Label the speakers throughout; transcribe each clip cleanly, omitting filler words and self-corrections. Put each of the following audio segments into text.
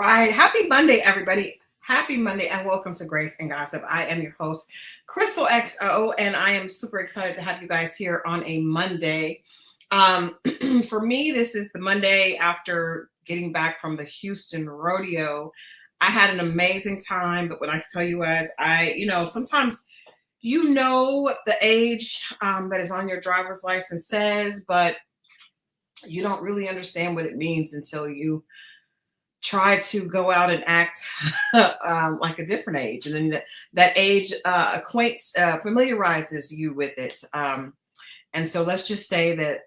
Speaker 1: right. Happy Monday, everybody. Happy Monday and welcome to Grace and Gossip. I am your host, Christal XO, and I am super excited to have you guys here on a Monday. Um, for me, this is the Monday after getting back from the Houston rodeo. I had an amazing time, but when I tell you guys, sometimes what the age that is on your driver's license says, but you don't really understand what it means until you try to go out and act like a different age, and then that age familiarizes you with it. And so let's just say that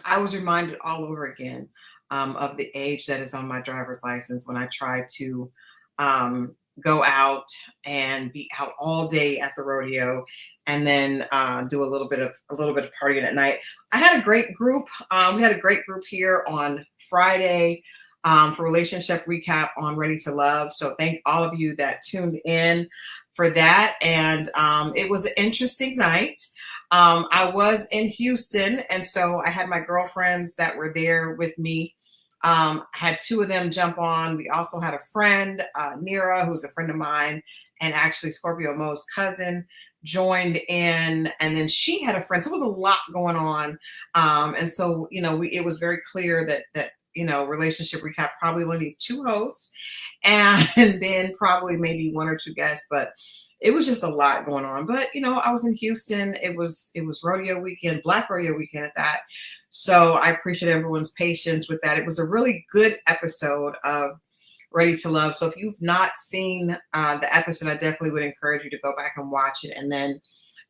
Speaker 1: I was reminded all over again of the age that is on my driver's license when I tried to go out and be out all day at the rodeo, and then do a little bit of partying at night. I had a great group. We had a great group here on Friday for relationship recap on Ready to Love. So thank all of you that tuned in for that. And it was an interesting night. I was in Houston, and so I had my girlfriends that were there with me. I had two of them jump on. We also had a friend, Nira, who's a friend of mine, and actually Scorpio Mo's cousin joined in, and then she had a friend. So it was a lot going on. And so, it was very clear that relationship recap probably only needs two hosts and then probably maybe one or two guests, but it was just a lot going on. But, I was in Houston. It was rodeo weekend, Black rodeo weekend at that. So I appreciate everyone's patience with that. It was a really good episode of Ready to Love. So if you've not seen the episode, I definitely would encourage you to go back and watch it. And then,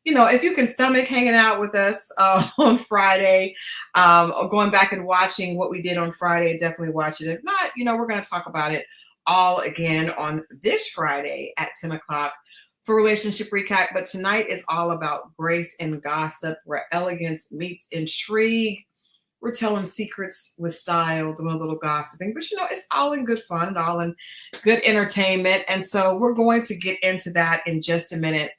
Speaker 1: if you can stomach hanging out with us on Friday, or going back and watching what we did on Friday, definitely watch it. If not, we're going to talk about it all again on this Friday at 10 o'clock for relationship recap. But tonight is all about grace and gossip, where elegance meets intrigue. We're telling secrets with style, doing a little gossiping, but it's all in good fun and all in good entertainment. And so we're going to get into that in just a minute.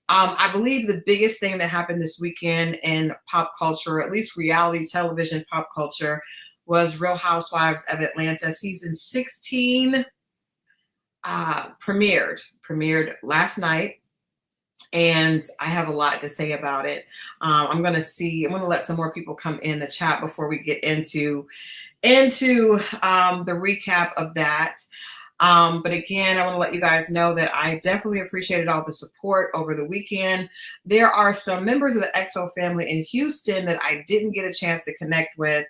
Speaker 1: I believe the biggest thing that happened this weekend in pop culture, at least reality television pop culture, was Real Housewives of Atlanta season 16 premiered last night. And I have a lot to say about it. I'm going to let some more people come in the chat before we get into the recap of that. But again, I want to let you guys know that I definitely appreciated all the support over the weekend. There are some members of the XO family in Houston that I didn't get a chance to connect with.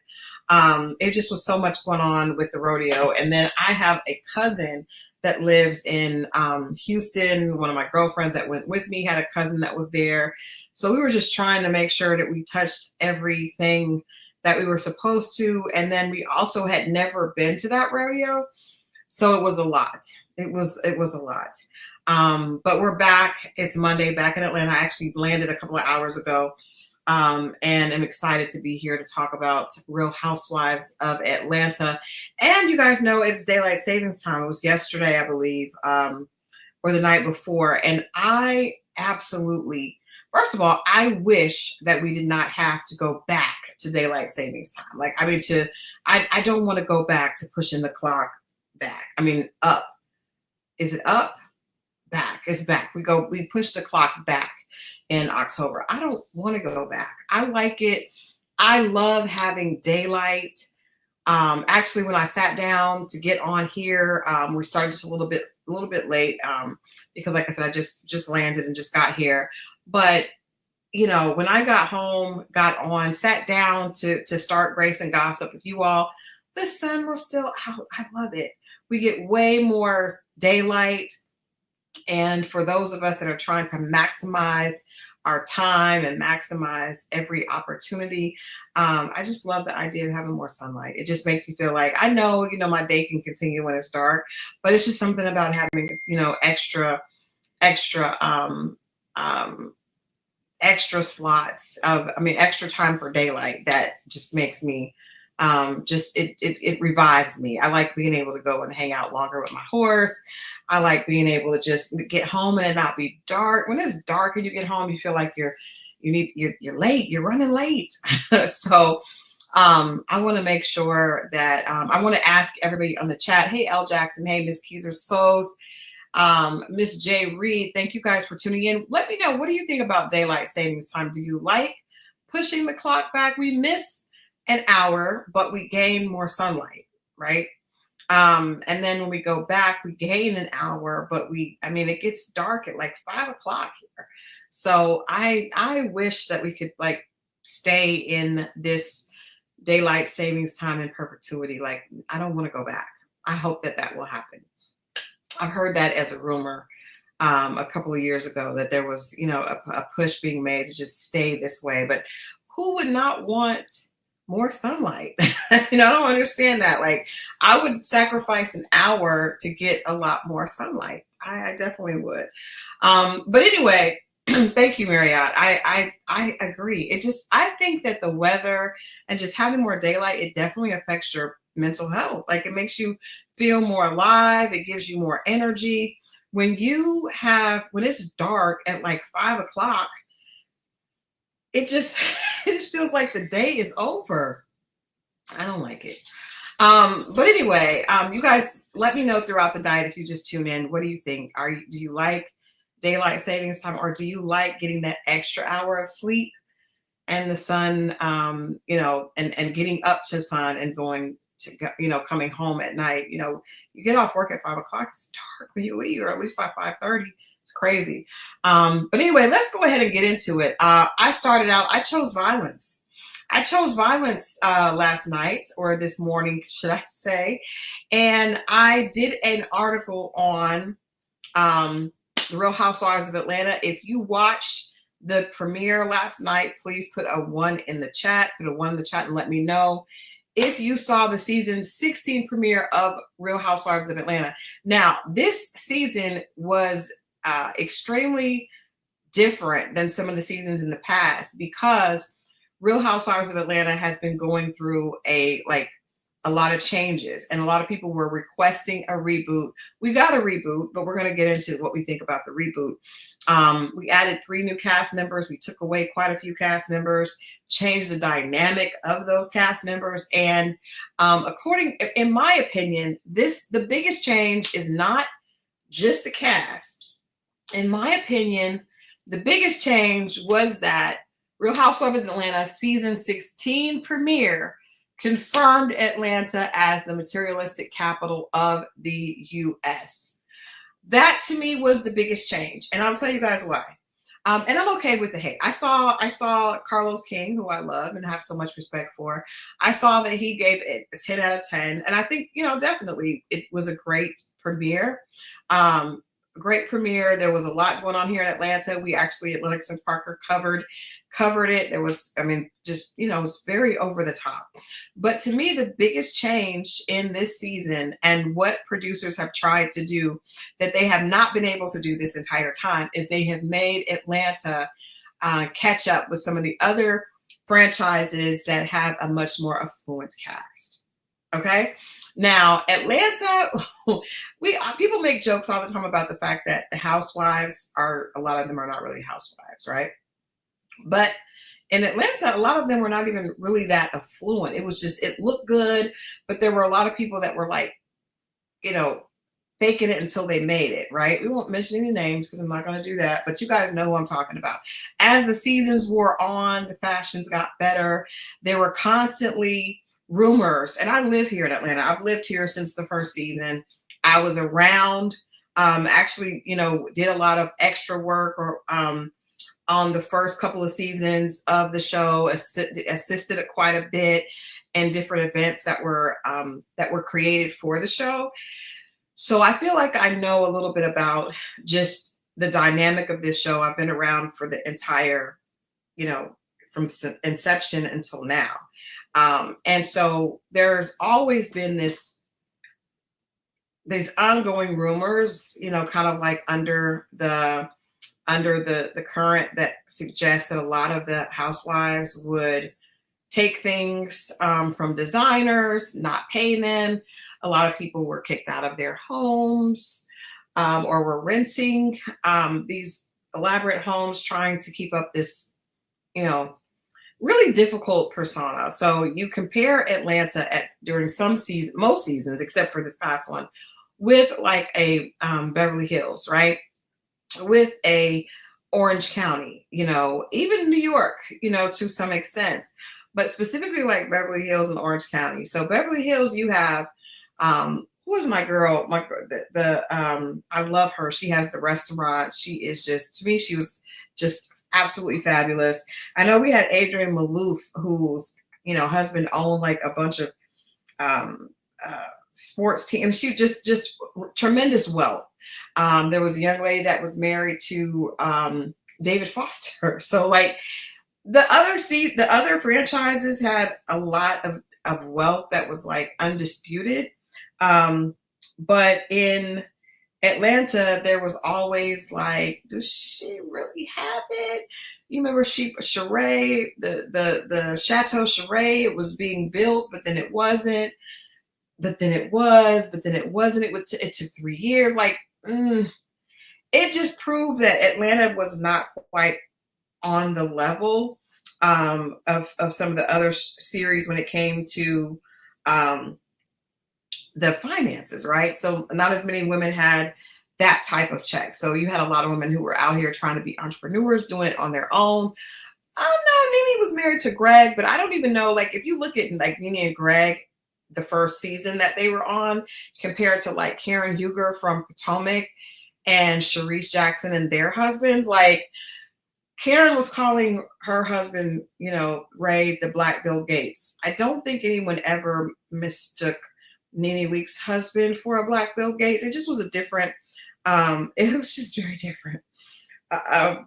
Speaker 1: It just was so much going on with the rodeo. And then I have a cousin that lives in Houston. One of my girlfriends that went with me had a cousin that was there. So we were just trying to make sure that we touched everything that we were supposed to. And then we also had never been to that rodeo. So it was a lot. It was a lot. But we're back. It's Monday, back in Atlanta. I actually landed a couple of hours ago. And I'm excited to be here to talk about Real Housewives of Atlanta. And you guys know it's daylight savings time. It was yesterday, I believe, or the night before. And I absolutely, first of all, I wish that we did not have to go back to daylight savings time. I don't want to go back to pushing the clock back. Up. Is it up? Back. It's back. We push the clock back in October. I don't want to go back. I like it. I love having daylight. Actually, when I sat down to get on here, we started just a little bit late because, like I said, I just landed and just got here. But when I got home, got on, sat down to start Grace and Gossip with you all, the sun was still out. I love it. We get way more daylight. And for those of us that are trying to maximize our time and maximize every opportunity, I just love the idea of having more sunlight. It just makes me feel like, I know, my day can continue when it's dark, but it's just something about having, extra slots extra time for daylight that just makes me, it revives me. I like being able to go and hang out longer with my horse. I like being able to just get home and it not be dark. When it's dark and you get home, you feel like you're late. You're running late. So I want to make sure that I want to ask everybody on the chat. Hey, L Jackson. Hey, Miss Keezer Souls. Miss J Reed. Thank you guys for tuning in. Let me know, what do you think about daylight savings time? Do you like pushing the clock back? We miss an hour, but we gain more sunlight, right? And then when we go back, we gain an hour, but it gets dark at like 5 o'clock here. So I wish that we could like stay in this daylight savings time in perpetuity. Like, I don't want to go back. I hope that that will happen. I've heard that as a rumor a couple of years ago, that there was, a push being made to just stay this way. But who would not want more sunlight? I don't understand that. Like, I would sacrifice an hour to get a lot more sunlight. I definitely would. But anyway, thank you, Marriott. I agree. I think that the weather and just having more daylight, it definitely affects your mental health. Like, it makes you feel more alive. It gives you more energy. When it's dark at like 5 o'clock, it just feels like the day is over. I don't like it. But anyway, you guys let me know throughout the night if you just tune in. What do you think? Do you like daylight savings time, or do you like getting that extra hour of sleep and the sun, and getting up to sun and going to, coming home at night? You get off work at 5 o'clock. It's dark when you leave, or at least by 5:30. It's crazy. But anyway, let's go ahead and get into it. I chose violence. I chose violence last night, or this morning, should I say. And I did an article on the Real Housewives of Atlanta. If you watched the premiere last night, please put a 1 in the chat. Put a 1 in the chat and let me know if you saw the season 16 premiere of Real Housewives of Atlanta. Now, this season was extremely different than some of the seasons in the past, because Real Housewives of Atlanta has been going through a lot of changes, and a lot of people were requesting a reboot. We got a reboot, but we're going to get into what we think about the reboot. We added 3 new cast members. We took away quite a few cast members, changed the dynamic of those cast members. And in my opinion, the biggest change is not just the cast. In my opinion, the biggest change was that Real Housewives of Atlanta season 16 premiere confirmed Atlanta as the materialistic capital of the U.S. That to me was the biggest change, and I'll tell you guys why. And I'm okay with the hate. I saw Carlos King, who I love and have so much respect for. I saw that he gave it a 10 out of 10, and I think definitely it was a great premiere. Great premiere. There was a lot going on here in Atlanta. We actually at Lennox and Parker covered it. There was, it was very over the top. But to me, the biggest change in this season, and what producers have tried to do that they have not been able to do this entire time, is they have made Atlanta catch up with some of the other franchises that have a much more affluent cast. Okay. Now, Atlanta, people make jokes all the time about the fact that the housewives a lot of them are not really housewives, right? But in Atlanta, a lot of them were not even really that affluent. It was just, it looked good, but there were a lot of people that were like, faking it until they made it, right? We won't mention any names because I'm not going to do that, but you guys know who I'm talking about. As the seasons wore on, the fashions got better. There were constantly rumors, and I live here in Atlanta. I've lived here since the first season. I was around, actually, did a lot of extra work on the first couple of seasons of the show, assisted quite a bit in different events that were created for the show. So I feel like I know a little bit about just the dynamic of this show. I've been around for the entire, from inception until now. And so there's always been these ongoing rumors, kind of like under the current, that suggests that a lot of the housewives would take things from designers, not pay them. A lot of people were kicked out of their homes or were renting these elaborate homes, trying to keep up this, really difficult persona. So you compare Atlanta during some season, most seasons, except for this past one, with like a Beverly Hills, right? With a Orange County, even New York, to some extent, but specifically like Beverly Hills and Orange County. So Beverly Hills, you have who is my girl? I love her. She has the restaurant. She is just, to me, she was just absolutely fabulous. I know we had Adrian Malouf, whose husband owned like a bunch of um, sports teams. She just tremendous wealth. There was a young lady that was married to David Foster. So like the other franchises had a lot of wealth that was like undisputed. But in Atlanta, there was always like, does she really have it? You remember Sheree, the Chateau Sheree, it was being built, but then it wasn't. But then it was, but then it wasn't. It took 3 years. Like, it just proved that Atlanta was not quite on the level of some of the other series when it came to the finances, right? So not as many women had that type of check. So you had a lot of women who were out here trying to be entrepreneurs, doing it on their own. Oh no, Nene was married to Greg, but I don't even know, like, if you look at like Nene and Greg, the first season that they were on, compared to like Karen Huger from Potomac and Sharice Jackson and their husbands, like Karen was calling her husband, Ray, the Black Bill Gates. I don't think anyone ever mistook Nene Leakes' husband for a Black Bill Gates. It just was a different, it was just very different.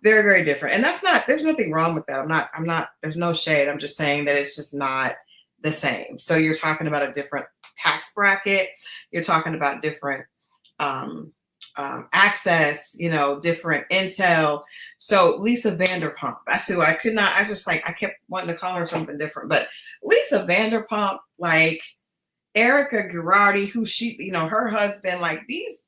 Speaker 1: Very, very different. And there's nothing wrong with that. I'm not, there's no shade. I'm just saying that it's just not the same. So you're talking about a different tax bracket. You're talking about different access, different intel. So Lisa Vanderpump, that's who I was just like, I kept wanting to call her something different, but Lisa Vanderpump, like Erica Girardi, who her husband, like these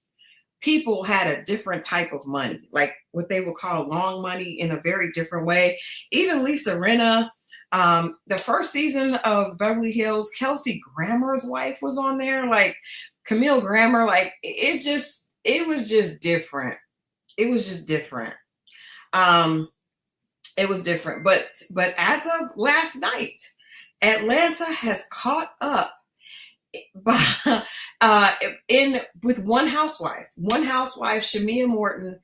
Speaker 1: people had a different type of money, like what they would call long money in a very different way. Even Lisa Rinna, the first season of Beverly Hills, Kelsey Grammer's wife was on there, like Camille Grammer, like it was just different. It was just different. It was different. But as of last night, Atlanta has caught up with one housewife, Shamia Morton,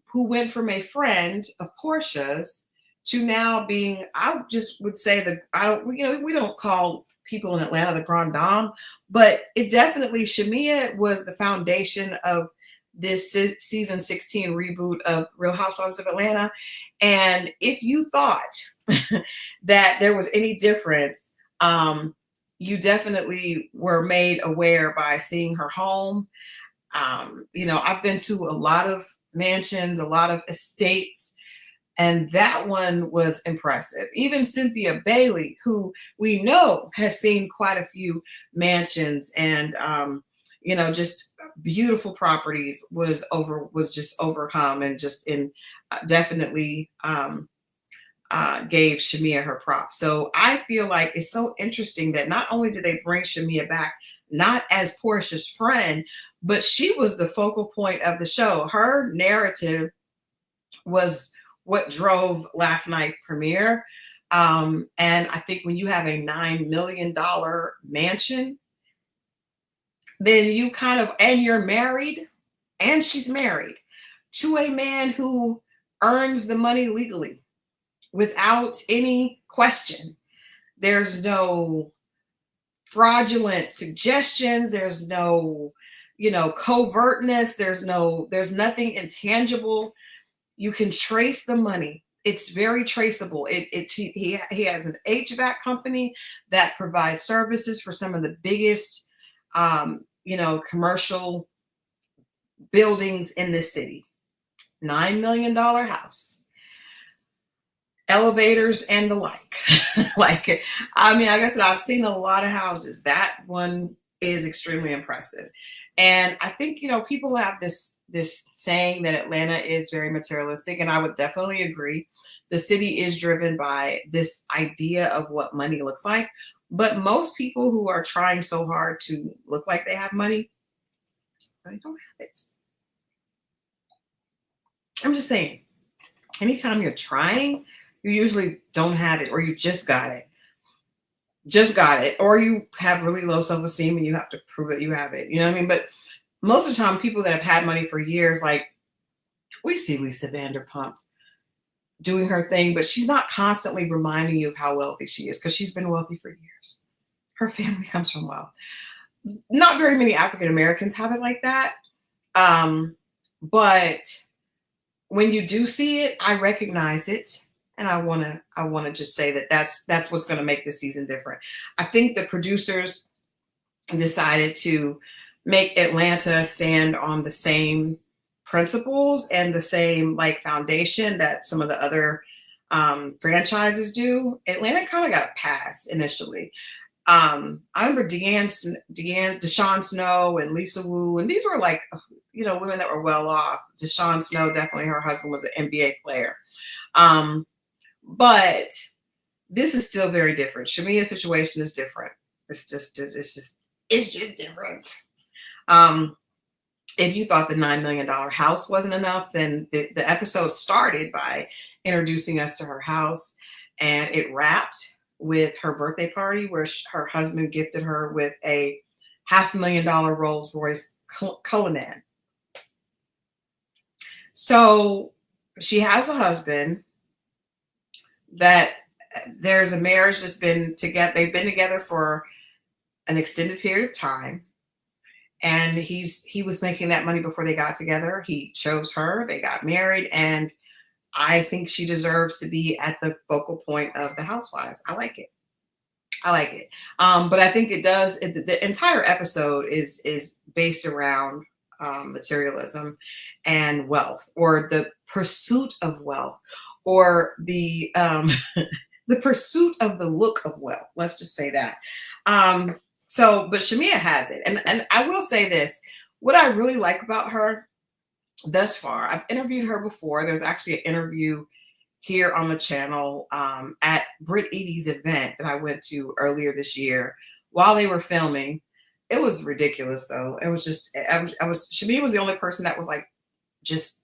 Speaker 1: who went from a friend of Porsha's to now being, I just would say we don't call people in Atlanta the Grand Dame, but it definitely, Shamia was the foundation of this season 16 reboot of Real Housewives of Atlanta. And if you thought that there was any difference, you definitely were made aware by seeing her home. I've been to a lot of mansions, a lot of estates, and that one was impressive. Even Cynthia Bailey, who we know has seen quite a few mansions and, just beautiful properties, was just overcome and just definitely gave Shamia her props. So I feel like it's so interesting that not only did they bring Shamia back, not as Porsha's friend, but she was the focal point of the show. Her narrative was what drove last night's premiere. And I think when you have a $9 million mansion, then you and you're married, and she's married to a man who earns the money legally without any question. There's no fraudulent suggestions. There's no, covertness. There's nothing intangible. You can trace the money. It's very traceable. He has an HVAC company that provides services for some of the biggest, commercial buildings in this city. $9 million house, elevators and the like. Like I said, I've seen a lot of houses. That one is extremely impressive. And I think, people have this saying that Atlanta is very materialistic, and I would definitely agree. The city is driven by this idea of what money looks like. But most people who are trying so hard to look like they have money, they don't have it. I'm just saying, anytime you're trying, you usually don't have it, or you just got it. Just got it. Or you have really low self-esteem and you have to prove that you have it. You know what I mean? But most of the time, people that have had money for years, like we see Lisa Vanderpump doing her thing, but she's not constantly reminding you of how wealthy she is because she's been wealthy for years. Her family comes from wealth. Not very many African Americans have it like that. But when you do see it, I recognize it. And I wanna just say that that's what's going to make this season different. I think the producers decided to make Atlanta stand on the same principles and the same like foundation that some of the other franchises do. Atlanta kind of got a pass initially. I remember Deshawn Snow and Lisa Wu, and these were like, women that were well off. Deshawn Snow, definitely her husband was an NBA player. But this is still very different. Shamia's situation is different. It's just different. If you thought the $9 million house wasn't enough, then the episode started by introducing us to her house, and it wrapped with her birthday party where her husband gifted her with a $500,000 Rolls Royce Cullinan. So she has a husband that there's a marriage that's been together. They've been together for an extended period of time. And he was making that money before they got together. He chose her. They got married. And I think she deserves to be at the focal point of the Housewives. I like it. But I think the entire episode is based around materialism and wealth, or the pursuit of wealth, or the the pursuit of the look of wealth. Let's just say that. But Shamia has it. And I will say this, what I really like about her thus far, I've interviewed her before. There's actually an interview here on the channel at Britt Edie's event that I went to earlier this year while they were filming. It was ridiculous though. It was just, Shamia was the only person that was like, just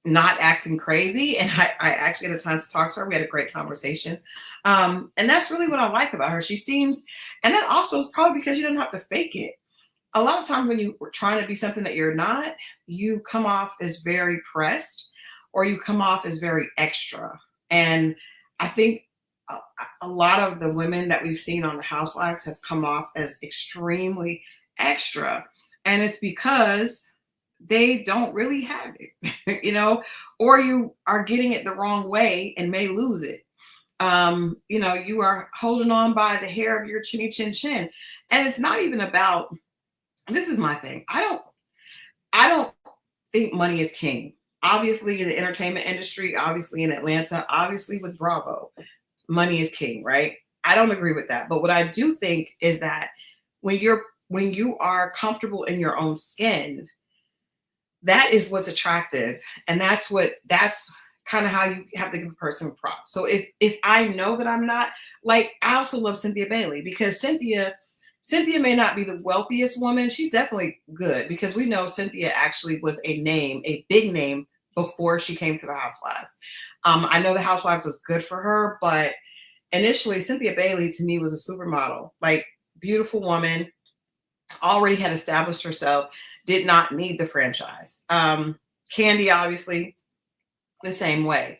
Speaker 1: not acting crazy. And I actually had a chance to talk to her. We had a great conversation. And that's really what I like about her. She seems, and that also is probably because you don't have to fake it. A lot of times when you are trying to be something that you're not, you come off as very pressed, or you come off as very extra. And I think a lot of the women that we've seen on the Housewives have come off as extremely extra. And it's because they don't really have it, or you are getting it the wrong way and may lose it. You are holding on by the hair of your chinny chin chin. And it's not even about, this is my thing. I don't think money is king. Obviously in the entertainment industry, obviously in Atlanta, obviously with Bravo, money is king, right? I don't agree with that. But what I do think is that when you are comfortable in your own skin, that is what's attractive. And that's kind of how you have to give a person props. So if I know that I'm not, like, I also love Cynthia Bailey, because Cynthia may not be the wealthiest woman. She's definitely good, because we know Cynthia actually was a big name before she came to the Housewives. I know the Housewives was good for her, but initially Cynthia Bailey to me was a supermodel, like beautiful woman, already had established herself, did not need the franchise. Kandi, obviously, the same way.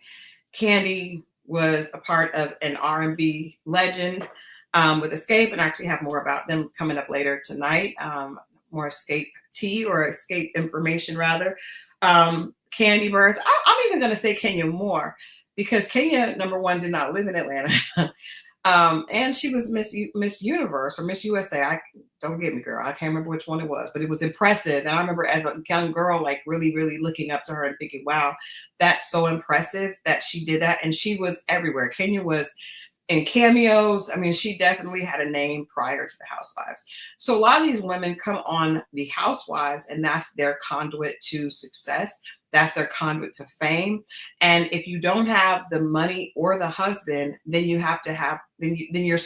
Speaker 1: Kandi was a part of an R&B legend with Xscape, and I actually have more about them coming up later tonight. More Xscape tea, or Xscape information rather. Kandi Burruss. I'm even going to say Kenya Moore, because Kenya, number one, did not live in Atlanta. And she was Miss Universe or Miss USA. Don't get me, girl. I can't remember which one it was, but it was impressive. And I remember as a young girl, like really, really looking up to her and thinking, wow, that's so impressive that she did that. And she was everywhere. Kenya was in cameos. I mean, she definitely had a name prior to the Housewives. So a lot of these women come on the Housewives, and that's their conduit to success. That's their conduit to fame. And if you don't have the money or the husband, then you have to have then you're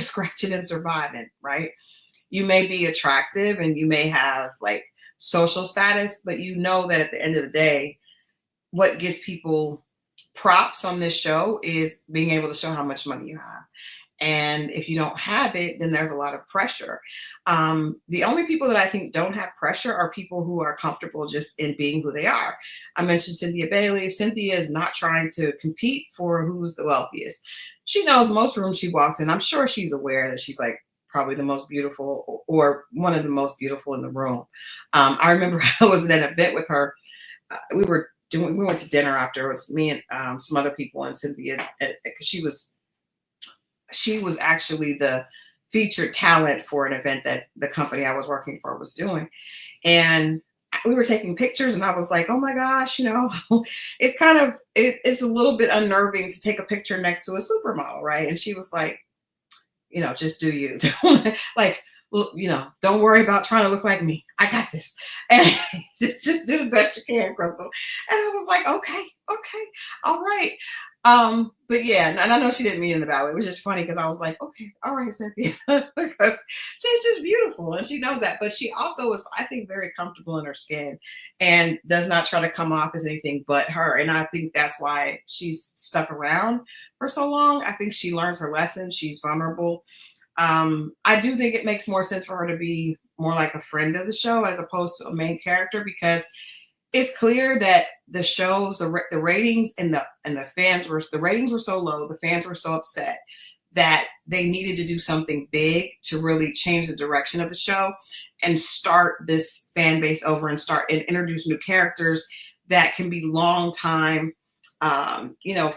Speaker 1: scratching and surviving, right? You may be attractive and you may have like social status, but you know that at the end of the day, what gives people props on this show is being able to show how much money you have. And if you don't have it, then there's a lot of pressure. The only people that I think don't have pressure are people who are comfortable just in being who they are. I mentioned Cynthia Bailey. Cynthia is not trying to compete for who's the wealthiest. She knows most rooms she walks in. I'm sure she's aware that she's like probably the most beautiful or one of the most beautiful in the room. I remember I was at an event with her. We went to dinner afterwards, me and some other people, and Cynthia, because she was actually the featured talent for an event that the company I was working for was doing. And we were taking pictures, and I was like, oh my gosh, it's kind of, it's a little bit unnerving to take a picture next to a supermodel, right? And she was like, just do you. Like, don't worry about trying to look like me. I got this. And just do the best you can, Christal. And I was like, okay, all right. But yeah, and I know she didn't mean it in the bad way. It was just funny because I was like, okay, all right, Cynthia, because she's just beautiful and she knows that. But she also is, I think, very comfortable in her skin and does not try to come off as anything but her. And I think that's why she's stuck around for so long. I think she learns her lesson. She's vulnerable. I do think it makes more sense for her to be more like a friend of the show as opposed to a main character, because it's clear that the shows, the ratings and the ratings were so low, the fans were so upset that they needed to do something big to really change the direction of the show and start this fan base over and introduce new characters that can be long time,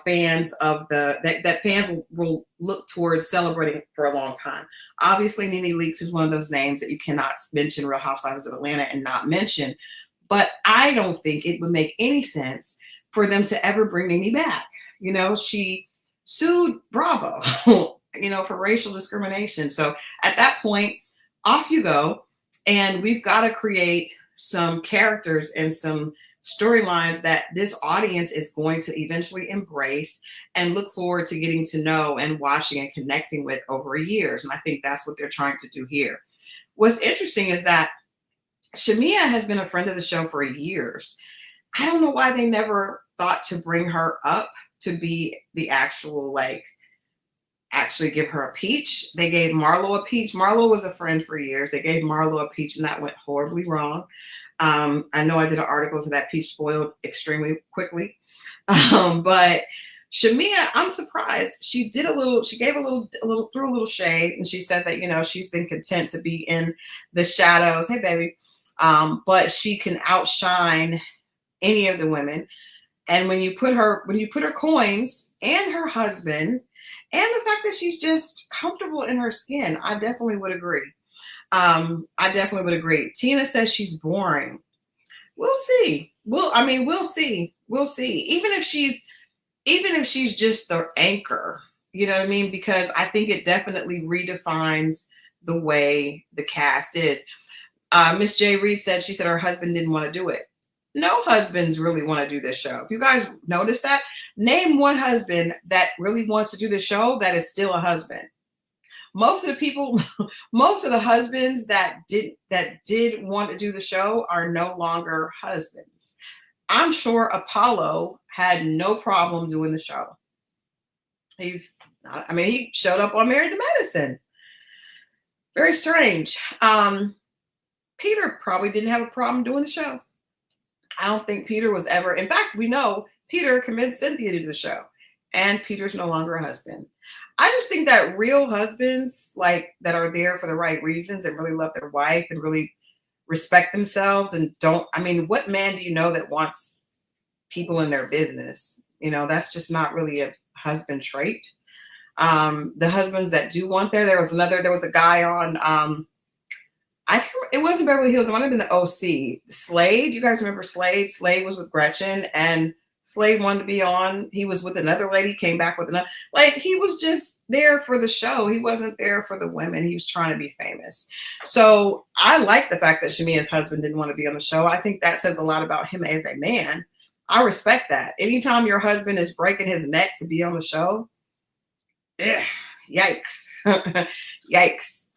Speaker 1: fans of that fans will look towards celebrating for a long time. Obviously, Nene Leakes is one of those names that you cannot mention Real Housewives of Atlanta and not mention. But I don't think it would make any sense for them to ever bring Nene back. She sued Bravo, for racial discrimination. So at that point, off you go. And we've got to create some characters and some storylines that this audience is going to eventually embrace and look forward to getting to know and watching and connecting with over years. And I think that's what they're trying to do here. What's interesting is that Shamia has been a friend of the show for years. I don't know why they never thought to bring her up to be the actual, actually give her a peach. They gave Marlo a peach. Marlo was a friend for years. They gave Marlo a peach, and that went horribly wrong. I know I did an article to that peach spoiled extremely quickly. But Shamia, I'm surprised. She gave a little, threw a little shade, and she said that, she's been content to be in the shadows. Hey, baby. But she can outshine any of the women. And when you put her coins and her husband and the fact that she's just comfortable in her skin, I definitely would agree. Tina says she's boring. We'll see. We'll see. Even if she's just the anchor, you know what I mean? Because I think it definitely redefines the way the cast is. Miss J. Reed said her husband didn't want to do it. No husbands really want to do this show. If you guys notice that, name one husband that really wants to do the show that is still a husband. Most of the husbands that did want to do the show are no longer husbands. I'm sure Apollo had no problem doing the show. He showed up on Married to Medicine. Very strange. Peter probably didn't have a problem doing the show. I don't think Peter was ever. In fact, we know Peter convinced Cynthia to do the show, and Peter's no longer a husband. I just think that real husbands, that are there for the right reasons and really love their wife and really respect themselves and what man do you know that wants people in their business? That's just not really a husband trait. The husbands that do want there was a guy on, it wasn't Beverly Hills. It might have been the OC. Slade. You guys remember Slade? Slade was with Gretchen, and Slade wanted to be on. He was with another lady, came back with another. Like, he was just there for the show. He wasn't there for the women. He was trying to be famous. So I like the fact that Shamia's husband didn't want to be on the show. I think that says a lot about him as a man. I respect that. Anytime your husband is breaking his neck to be on the show, yikes. Yikes.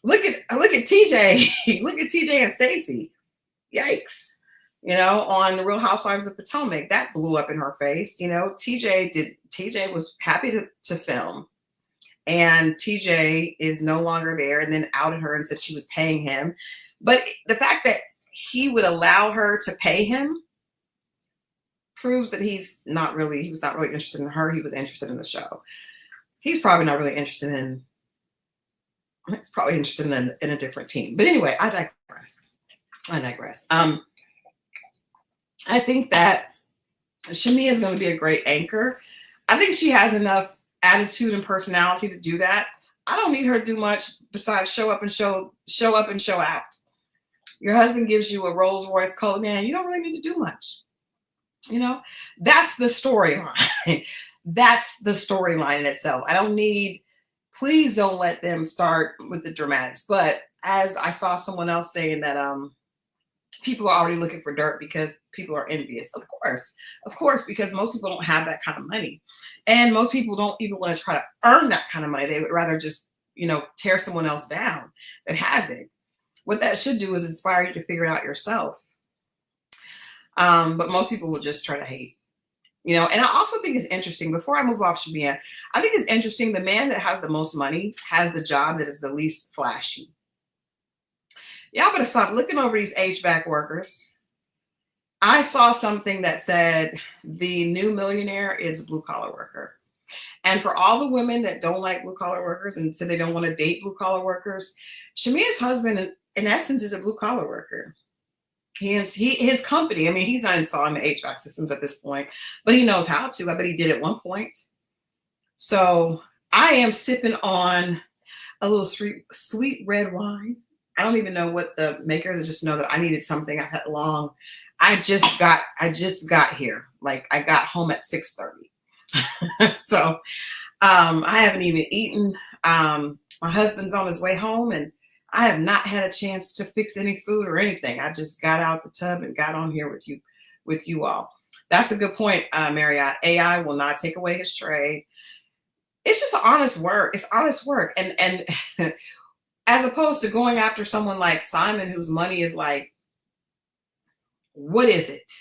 Speaker 1: Look at TJ. Look at TJ and Stacey. Yikes. You know, on the Real Housewives of Potomac, that blew up in her face. You know, TJ was happy to film, and TJ is no longer there, and then outed her and said she was paying him. But the fact that he would allow her to pay him proves that he was not really interested in her. He was interested in the show. He's probably not really interested in, he's probably interested in a different team. But anyway, I digress. I think that Shamia is going to be a great anchor. I think she has enough attitude and personality to do that. I don't need her to do much besides show up and show out. Your husband gives you a Rolls Royce color, man. You don't really need to do much. You know, that's the storyline. That's the storyline in itself. I don't need, please don't let them start with the dramatics. But as I saw someone else saying that, people are already looking for dirt because people are envious. Of course, because most people don't have that kind of money. And most people don't even want to try to earn that kind of money. They would rather just, you know, tear someone else down that has it. What that should do is inspire you to figure it out yourself. But most people will just try to hate, you know. And I also think it's interesting, before I move off Shamia, I think it's interesting, the man that has the most money has the job that is the least flashy. Y'all better stop looking over these HVAC workers. I saw something that said the new millionaire is a blue collar worker. And for all the women that don't like blue collar workers and say they don't want to date blue collar workers, Shamia's husband, in essence, is a blue collar worker. His company, I mean, he's not installing the HVAC systems at this point, but he knows how to. I bet he did at one point. So I am sipping on a little sweet red wine. I don't even know what the maker is. I just know that I needed something. I had long. I just got here. Like, I got home at 6:30. So I haven't even eaten. My husband's on his way home, and I have not had a chance to fix any food or anything. I just got out the tub and got on here with you all. That's a good point, Marriott. AI will not take away his trade. It's just honest work. It's honest work. And as opposed to going after someone like Simon, whose money is like, what is it?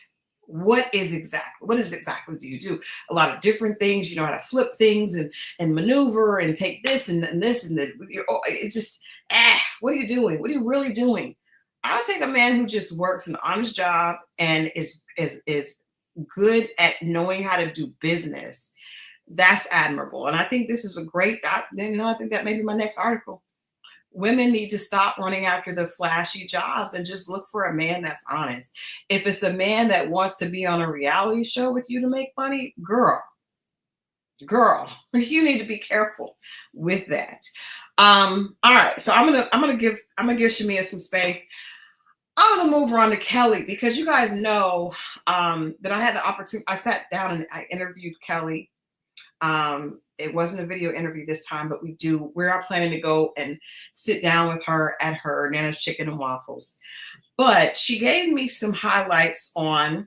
Speaker 1: What exactly do you do? A lot of different things. You know how to flip things and maneuver and take this and this and that. It's just, what are you doing? What are you really doing? I'll take a man who just works an honest job and is good at knowing how to do business. That's admirable. And I think this is a great, I think that may be my next article. Women need to stop running after the flashy jobs and just look for a man that's honest. If it's a man that wants to be on a reality show with you to make money, girl, you need to be careful with that. All right, so I'm gonna give Shamia some space. I'm gonna move on to Kelly, because you guys know that I had the opportunity. I sat down and I interviewed Kelly. It wasn't a video interview this time, but we are planning to go and sit down with her at her Nana's Chicken and Waffles. But she gave me some highlights on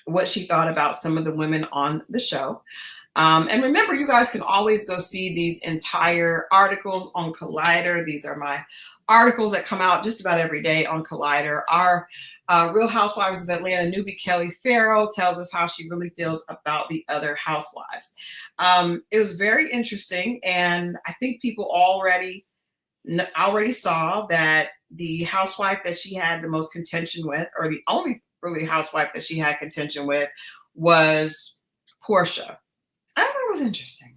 Speaker 1: what she thought about some of the women on the show. And remember, you guys can always go see these entire articles on Collider. These are my articles that come out just about every day on Collider. Our Real Housewives of Atlanta newbie Kelly Farrell tells us how she really feels about the other housewives. It was very interesting, and I think people already saw that the housewife that she had the most contention with, or the only really housewife that she had contention with, was Porsha. I thought it was interesting.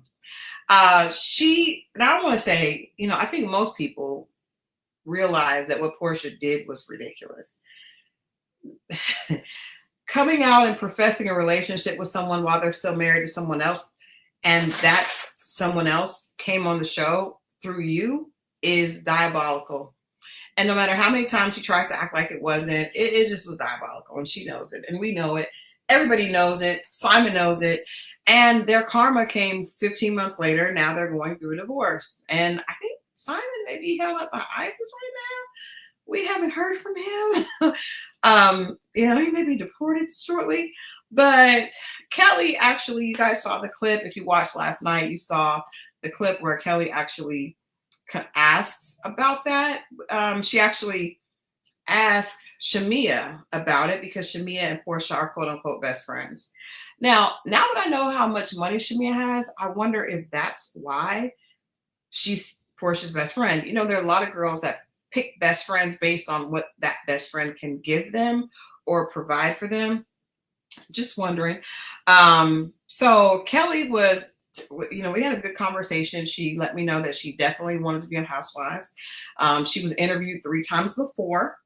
Speaker 1: Now I want to say, I think most people realize that what Porsha did was ridiculous. Coming out and professing a relationship with someone while they're still married to someone else, and that someone else came on the show through you, is diabolical. And no matter how many times she tries to act like it wasn't, it just was diabolical, and she knows it, and we know it. Everybody knows it. Simon knows it. And their karma came 15 months later. Now they're going through a divorce. And I think Simon may be held up by ISIS right now. We haven't heard from him. He may be deported shortly. But Kelly, actually, you guys saw the clip. If you watched last night, you saw the clip where Kelly actually asks about that. She actually asks Shamia about it because Shamia and Porsha are quote unquote best friends. Now that I know how much money Shamia has, I wonder if that's why she's Portia's best friend. You know, there are a lot of girls that pick best friends based on what that best friend can give them or provide for them. Just wondering. So Kelly was, we had a good conversation. She let me know that she definitely wanted to be on Housewives. She was interviewed 3 times before.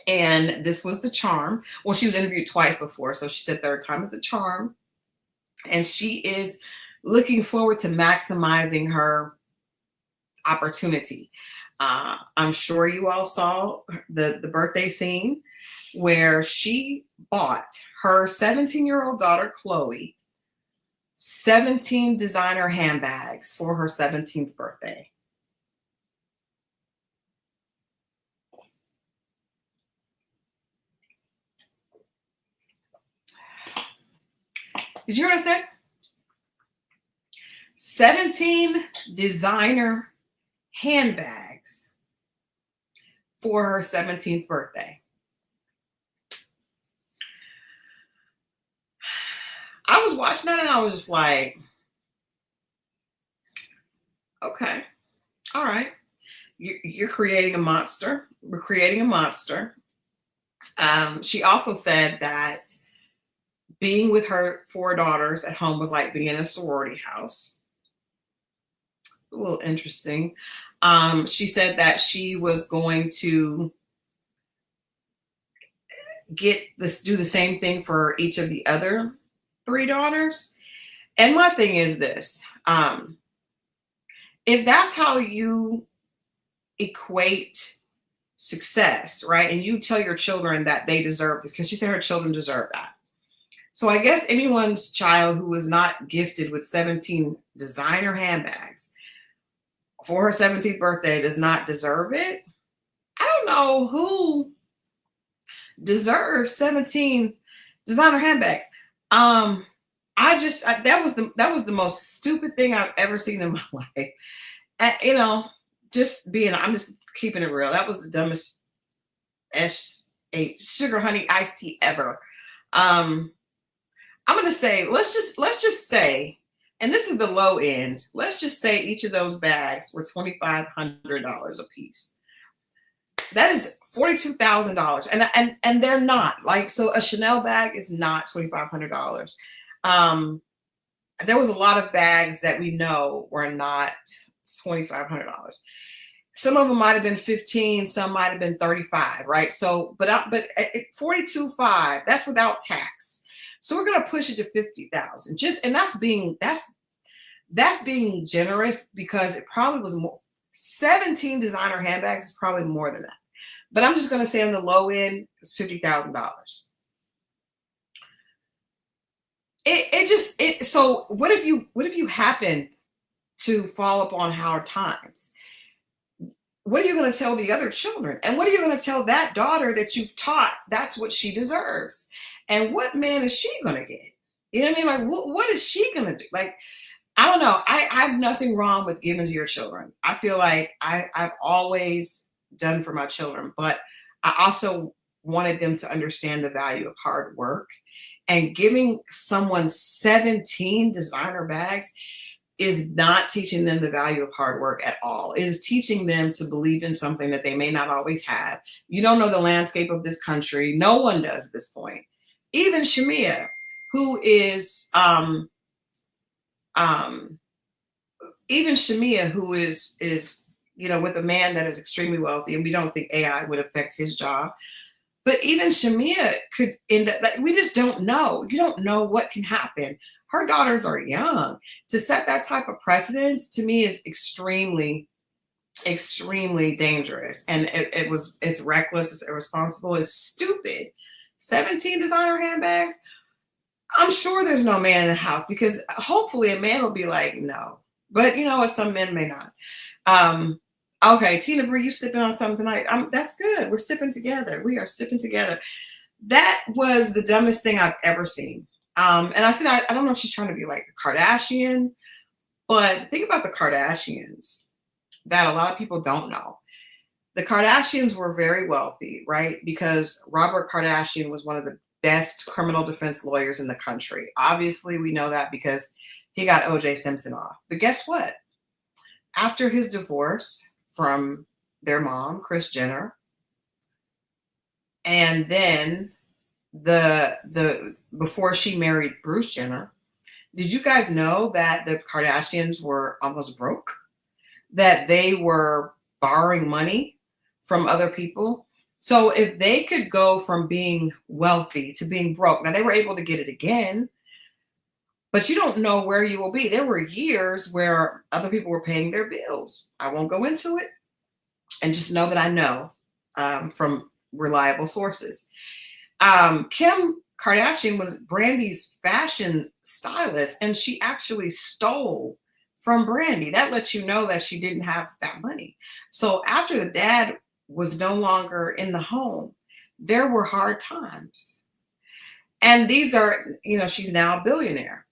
Speaker 1: And this was the charm. Well, she was interviewed twice before, so she said third time is the charm. And she is looking forward to maximizing her opportunity. I'm sure you all saw the birthday scene where she bought her 17-year-old daughter, Chloe, 17 designer handbags for her 17th birthday. Did you hear what I said? 17 designer handbags for her 17th birthday. I was watching that and I was just like, okay, all right. You're creating a monster. We're creating a monster. She also said that being with her 4 daughters at home was like being in a sorority house. A little interesting. She said that she was going to do the same thing for each of the other 3 daughters. And my thing is this, if that's how you equate success, right? And you tell your children that they deserve it, because she said her children deserve that. So I guess anyone's child who was not gifted with 17 designer handbags for her 17th birthday does not deserve it. I don't know who deserves 17 designer handbags. That was the most stupid thing I've ever seen in my life. I'm just keeping it real. That was the dumbest sugar honey iced tea ever. I'm going to say, let's just say, and this is the low end, let's just say each of those bags were $2,500 a piece. That is $42,000. And they're not like, so a Chanel bag is not $2,500. There was a lot of bags that we know were not $2,500. Some of them might've been 15, some might've been 35, right? So, but 42.5, that's without tax. So we're going to push it to 50,000. And that's being generous, because it probably was more. 17 designer handbags is probably more than that. But I'm just going to say on the low end, it's $50,000. So what if you happen to fall upon hard times? What are you going to tell the other children? And what are you going to tell that daughter that you've taught that's what she deserves? And what man is she going to get? You know what I mean? Like, what is she going to do? Like, I don't know. I have nothing wrong with giving to your children. I feel like I've always done for my children, but I also wanted them to understand the value of hard work. And giving someone 17 designer bags is not teaching them the value of hard work at all. It is teaching them to believe in something that they may not always have. You don't know the landscape of this country. No one does at this point. Even Shamia, who is with a man that is extremely wealthy, and we don't think AI would affect his job. But even Shamia could end up, we just don't know. You don't know what can happen. Her daughters are young. To set that type of precedence, to me, is extremely, extremely dangerous. And it's reckless, it's irresponsible, it's stupid 17 designer handbags. I'm sure there's no man in the house, because hopefully a man will be like, no. But you know what? Some men may not. Okay, Tina Bree, you sipping on something tonight? That's good. We're sipping together. We are sipping together. That was the dumbest thing I've ever seen. And I said, I don't know if she's trying to be like a Kardashian, but think about the Kardashians that a lot of people don't know. The Kardashians were very wealthy, right? Because Robert Kardashian was one of the best criminal defense lawyers in the country. Obviously, we know that because he got O.J. Simpson off. But guess what? After his divorce from their mom, Kris Jenner, and then the before she married Bruce Jenner, did you guys know that the Kardashians were almost broke? That they were borrowing money from other people? So if they could go from being wealthy to being broke, now they were able to get it again, but you don't know where you will be. There were years where other people were paying their bills. I won't go into it, and just know that I know from reliable sources. Kim Kardashian was Brandy's fashion stylist, and she actually stole from Brandy. That lets you know that she didn't have that money. So after the dad was no longer in the home, there were hard times. And these are, she's now a billionaire.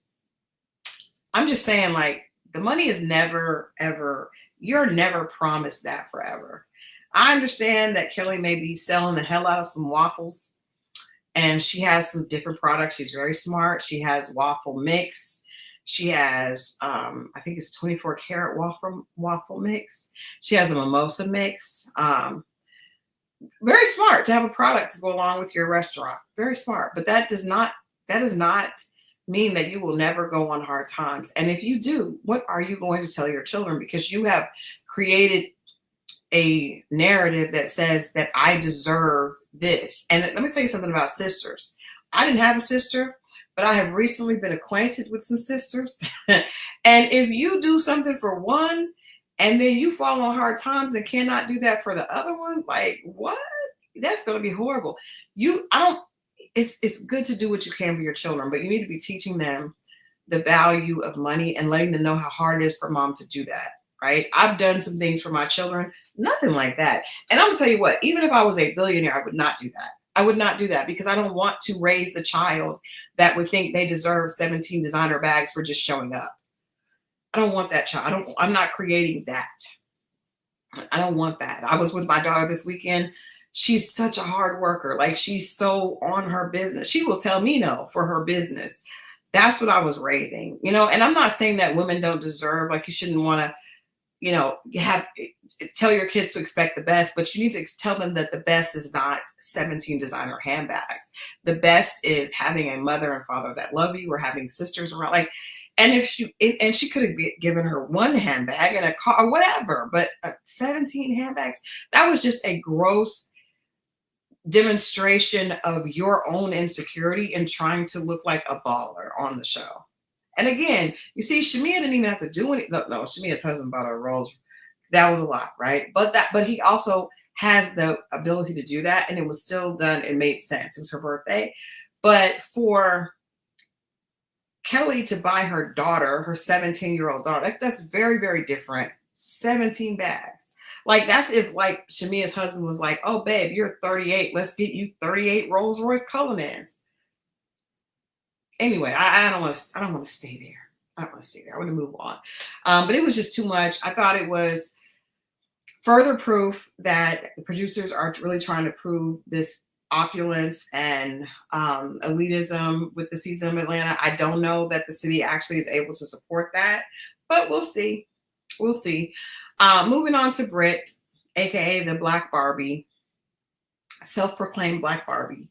Speaker 1: I'm just saying, like, the money is never, ever, you're never promised that forever. I understand that Kelly may be selling the hell out of some waffles, and she has some different products. She's very smart. She has waffle mix. She has, I think it's 24 karat waffle mix. She has a mimosa mix. Very smart to have a product to go along with your restaurant. Very smart. But that does not mean that you will never go on hard times. And if you do, what are you going to tell your children? Because you have created a narrative that says that I deserve this. And let me tell you something about sisters. I didn't have a sister, but I have recently been acquainted with some sisters. And if you do something for one and then you fall on hard times and cannot do that for the other one, like, what? That's going to be horrible. It's good to do what you can for your children, but you need to be teaching them the value of money and letting them know how hard it is for mom to do that, right? I've done some things for my children, nothing like that. And I'm gonna tell you what, even if I was a billionaire, I would not do that. I would not do that, because I don't want to raise the child that would think they deserve 17 designer bags for just showing up. I don't want that child. I'm not creating that. I don't want that. I was with my daughter this weekend. She's such a hard worker. Like, she's so on her business. She will tell me no for her business. That's what I was raising, and I'm not saying that women don't deserve, like, you shouldn't want to, tell your kids to expect the best, but you need to tell them that the best is not 17 designer handbags. The best is having a mother and father that love you, or having sisters around, like, and she could have given her one handbag and a car or whatever, but 17 handbags, that was just a gross demonstration of your own insecurity and trying to look like a baller on the show. And again, you see, Shamia didn't even have to do anything. No, Shamia's husband bought her a Rolls. That was a lot, right? But he also has the ability to do that, and it was still done. It made sense. It was her birthday. But for Kelly to buy her daughter, her 17-year-old daughter, that's very, very different. 17 bags. Like, that's if, like, Shamia's husband was like, oh, babe, you're 38. Let's get you 38 Rolls Royce Cullinans. Anyway, I don't want to stay there. I don't want to stay there. I want to move on. But it was just too much. I thought it was further proof that the producers are really trying to prove this opulence and elitism with the season of Atlanta. I don't know that the city actually is able to support that, but we'll see. We'll see. Moving on to Britt, aka the Black Barbie, self-proclaimed Black Barbie.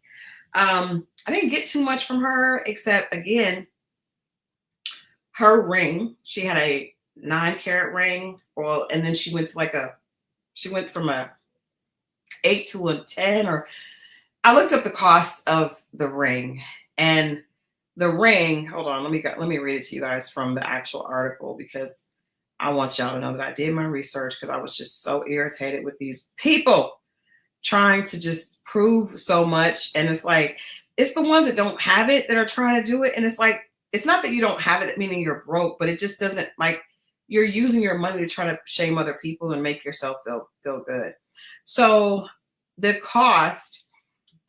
Speaker 1: I didn't get too much from her, except, again, her ring. She had a 9-carat ring, and then she went from a 8 to a 10, or I looked up the cost of the ring, and the ring, hold on, let me read it to you guys from the actual article, because I want y'all to know that I did my research, because I was just so irritated with these people trying to just prove so much. And it's like, it's the ones that don't have it that are trying to do it. And it's like, it's not that you don't have it, meaning you're broke, but it just doesn't, like, you're using your money to try to shame other people and make yourself feel good. So the cost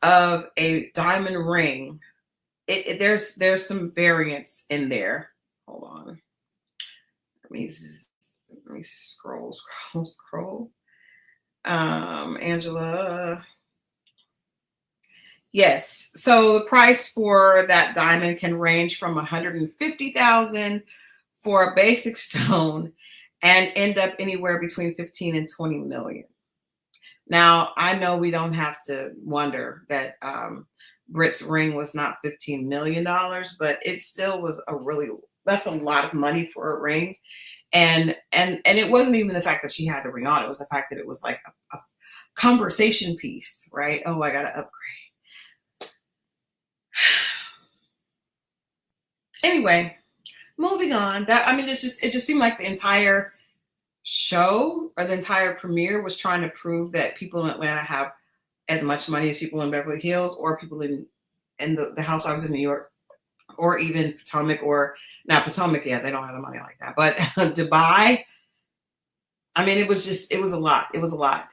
Speaker 1: of a diamond ring, there's some variance in there. Hold on. Let me scroll. Angela. Yes. So the price for that diamond can range from $150,000 for a basic stone and end up anywhere between 15 and 20 million. Now, I know we don't have to wonder that Brit's ring was not $15 million, but it still was that's a lot of money for a ring. And it wasn't even the fact that she had the ring on. It was the fact that it was like a conversation piece, right? Oh, I got to upgrade. Anyway, moving on. It just seemed like the entire show or the entire premiere was trying to prove that people in Atlanta have as much money as people in Beverly Hills or people in the Housewives of New York, or even Potomac, or not Potomac. Yeah, they don't have the money like that. But Dubai, it was a lot. It was a lot.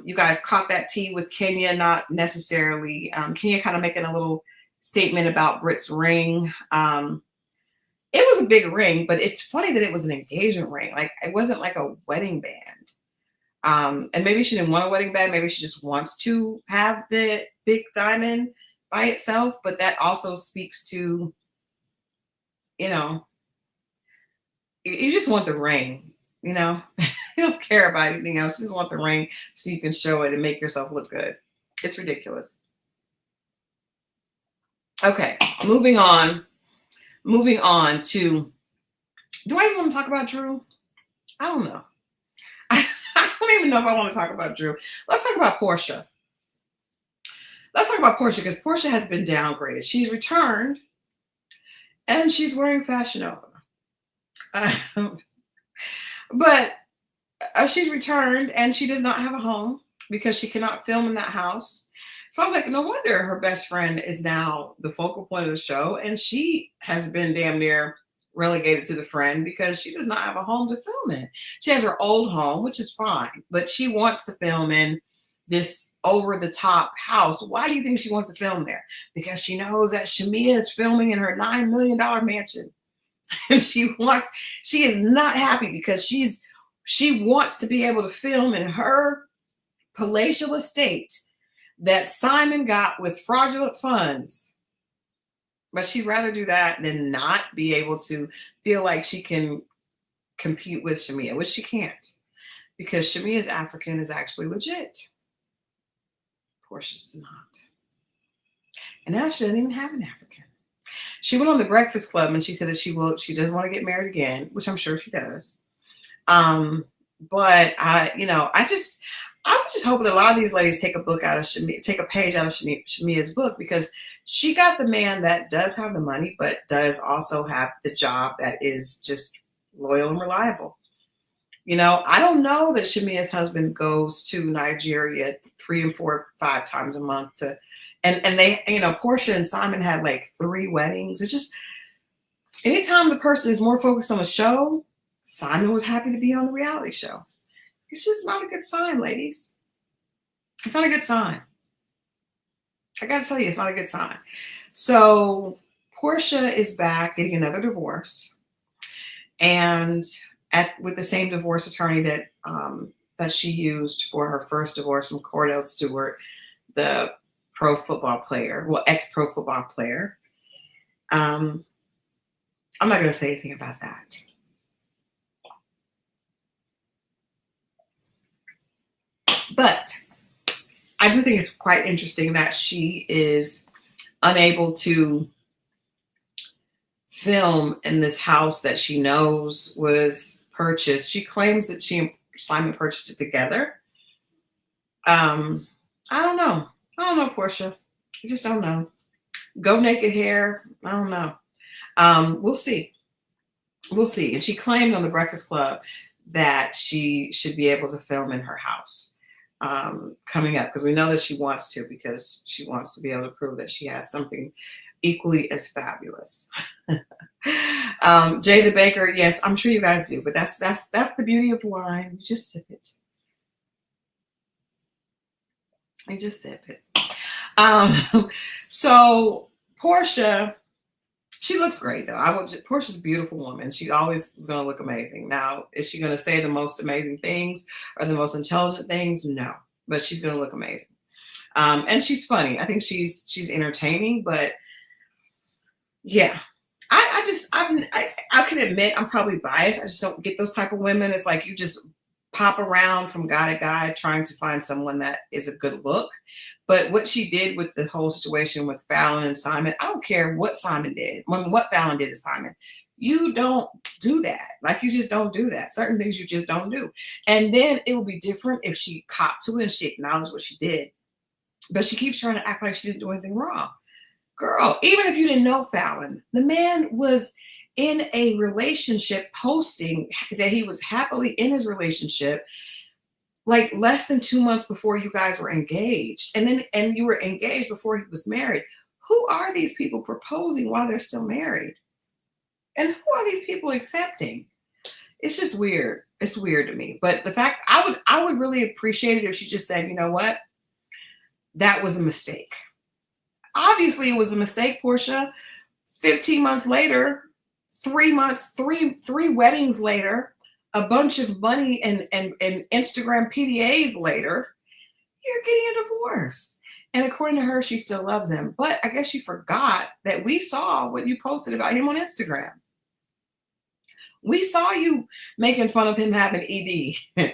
Speaker 1: You guys caught that tea with Kenya, not necessarily. Kenya kind of making a little statement about Brit's ring. It was a big ring, but it's funny that it was an engagement ring. Like, it wasn't like a wedding band. And maybe she didn't want a wedding band. Maybe she just wants to have the big diamond by itself. But that also speaks to, you just want the ring, you don't care about anything else. You just want the ring so you can show it and make yourself look good. It's ridiculous. Okay, moving on to, do I even want to talk about Drew? I don't know. I don't even know if I want to talk about Drew. Let's talk about Porsha. Because Porsha has been downgraded. She's returned and she's wearing Fashion Nova. But she's returned and she does not have a home because she cannot film in that house. So I was like, no wonder her best friend is now the focal point of the show. And she has been damn near relegated to the friend because she does not have a home to film in. She has her old home, which is fine, but she wants to film in this over-the-top house. Why do you think she wants to film there? Because she knows that Shamia is filming in her $9 million mansion. She is not happy because she wants to be able to film in her palatial estate that Simon got with fraudulent funds. But she'd rather do that than not be able to feel like she can compete with Shamia, which she can't, because Shamia's African is actually legit. Porsha's is not. And now she doesn't even have an African. She went on the Breakfast Club and she said that she does want to get married again, which I'm sure she does. But I was just hoping that a lot of these ladies take a page out of Shamia's book, because she got the man that does have the money, but does also have the job that is just loyal and reliable. I don't know that Shamia's husband goes to Nigeria 3 and 4, 5 times a month and they, Porsha and Simon had like 3 weddings. It's just, anytime the person is more focused on the show, Simon was happy to be on the reality show. It's just not a good sign, ladies. It's not a good sign. I got to tell you, it's not a good sign. So Porsha is back getting another divorce, and with the same divorce attorney that she used for her first divorce from Cordell Stewart, the pro football player, ex-pro football player. I'm not going to say anything about that. But I do think it's quite interesting that she is unable to film in this house that she knows was purchased. She claims that she and Simon purchased it together. I don't know. Porsha. I just don't know. Go naked hair. I don't know. We'll see. And she claimed on the Breakfast Club that she should be able to film in her house. coming up, because we know that she wants to, because she wants to be able to prove that she has something equally as fabulous. Jay the Baker, yes, I'm sure you guys do, but that's the beauty of wine. You just sip it. You just sip it. So Porsha, she looks great though. Porsha's a beautiful woman. She always is going to look amazing. Now, is she going to say the most amazing things or the most intelligent things? No, but she's going to look amazing. And she's funny. I think she's entertaining, but yeah, I can admit I'm probably biased. I just don't get those type of women. It's like you just pop around from guy to guy trying to find someone that is a good look. But what she did with the whole situation with Fallon and Simon, I don't care what Simon did. What Fallon did to Simon, you don't do that. Like, you just don't do that. Certain things you just don't do. And then it would be different if she copped to it and she acknowledged what she did. But she keeps trying to act like she didn't do anything wrong. Girl, even if you didn't know Fallon, the man was in a relationship posting that he was happily in his relationship like less than 2 months before you guys were engaged. And you were engaged before he was married. Who are these people proposing while they're still married? And who are these people accepting? It's just weird. It's weird to me. But the fact, I would really appreciate it if she just said, you know what? That was a mistake. Obviously it was a mistake, Porsha. 15 months later, 3 months, three weddings later, a bunch of money and Instagram PDAs later, you're getting a divorce. And according to her, she still loves him. But I guess she forgot that we saw what you posted about him on Instagram. We saw you making fun of him having ED.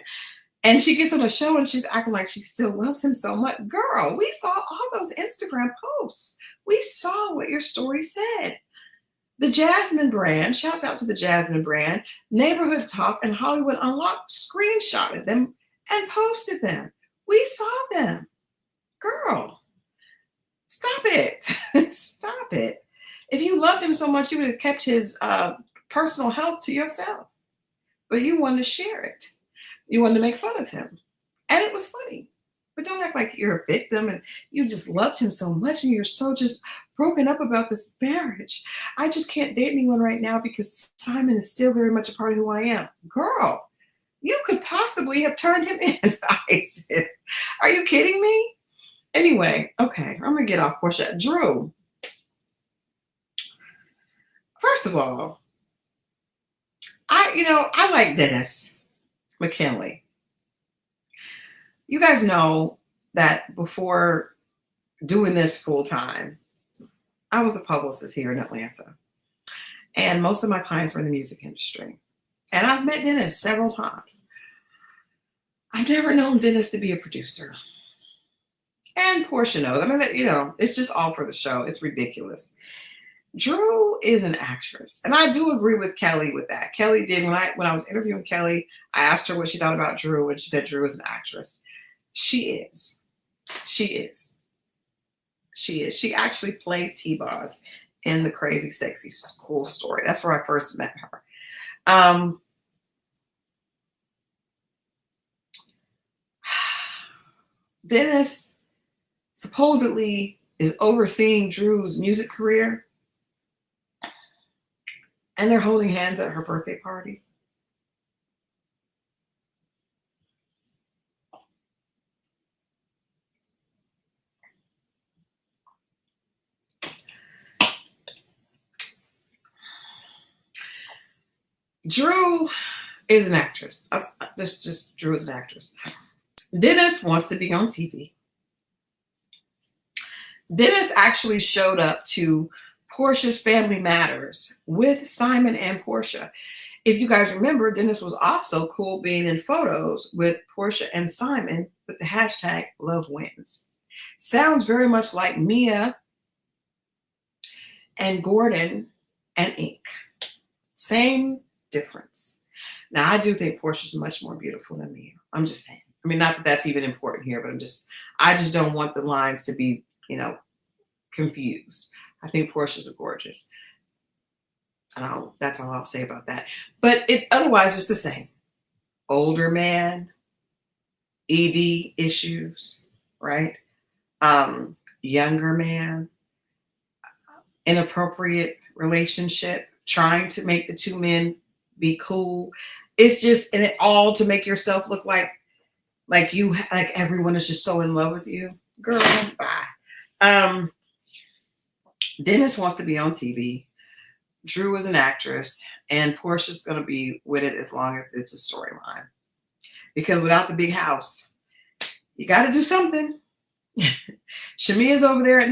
Speaker 1: And she gets on the show and she's acting like she still loves him so much. Girl, we saw all those Instagram posts. We saw what your story said. The Jasmine brand, shouts out to the Jasmine brand, Neighborhood Talk and Hollywood Unlocked screenshotted them and posted them. We saw them. Girl, stop it. Stop it. If you loved him so much, you would have kept his personal health to yourself. But you wanted to share it. You wanted to make fun of him. And it was funny. But don't act like you're a victim and you just loved him so much and you're so just broken up about this marriage. I just can't date anyone right now because Simon is still very much a part of who I am. Girl, you could possibly have turned him into ISIS. Are you kidding me? Anyway, okay, I'm going to get off Porsha. Drew, first of all, I like Dennis McKinley. You guys know that before doing this full time, I was a publicist here in Atlanta. And most of my clients were in the music industry. And I've met Dennis several times. I've never known Dennis to be a producer. And Porsha knows. I mean, it's just all for the show. It's ridiculous. Drew is an actress. And I do agree with Kelly with that. Kelly did, when I was interviewing Kelly, I asked her what she thought about Drew, and she said Drew is an actress. She is. She is. She is. She actually played T-Boz in the Crazy Sexy School Story. That's where I first met her. Dennis supposedly is overseeing Drew's music career. And they're holding hands at her birthday party. Drew is an actress. Just Drew is an actress. Dennis wants to be on TV. Dennis actually showed up to Porsha's Family Matters with Simon and Porsha. If you guys remember, Dennis was also cool being in photos with Porsha and Simon with the hashtag Love Wins. Sounds very much like Mia and Gordon and Ink. Same difference. Now, I do think Porsha's much more beautiful than Mia. I'm just saying. I mean, not that that's even important here, but I just don't want the lines to be, confused. I think Porsha's gorgeous. That's all I'll say about that. But otherwise, it's the same. Older man, ED issues, right? Younger man, inappropriate relationship, trying to make the two men be cool. It's just, and it all to make yourself look like you, like everyone is just so in love with you. Girl, bye. Dennis wants to be on TV. Drew is an actress, and Porsha's going to be with it as long as it's a storyline. Because without the big house, you got to do something. Shamia's over there at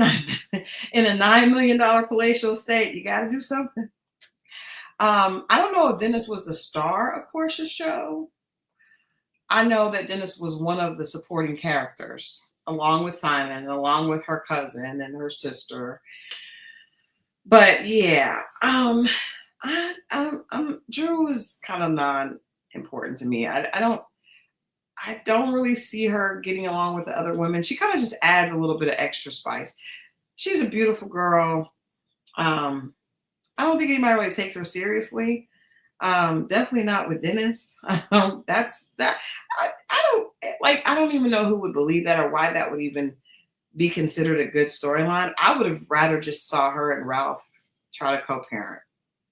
Speaker 1: in a $9 million palatial estate. You got to do something. I don't know if Dennis was the star of Porsha's show. I know that Dennis was one of the supporting characters, along with Simon, along with her cousin and her sister. But yeah, Drew is kind of non-important to me. I don't really see her getting along with the other women. She kind of just adds a little bit of extra spice. She's a beautiful girl. I don't think anybody really takes her seriously. Definitely not with Dennis. That's that. I don't even know who would believe that or why that would even be considered a good storyline. I would have rather just saw her and Ralph try to co-parent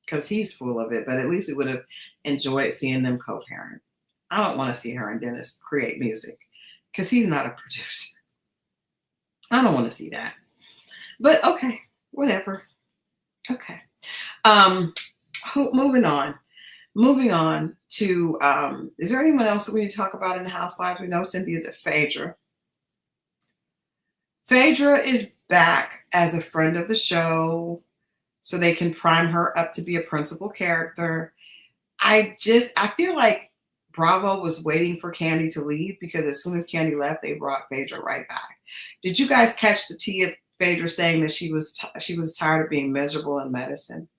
Speaker 1: because he's full of it, but at least we would have enjoyed seeing them co-parent. I don't want to see her and Dennis create music because he's not a producer. I don't want to see that. But okay, whatever. Okay. Moving on. Moving on to, is there anyone else that we need to talk about in the Housewives? We know Cynthia's at Phaedra. Phaedra is back as a friend of the show, so they can prime her up to be a principal character. I feel like Bravo was waiting for Kandi to leave because as soon as Kandi left, they brought Phaedra right back. Did you guys catch the tea of Phaedra saying that she was tired of being miserable in medicine?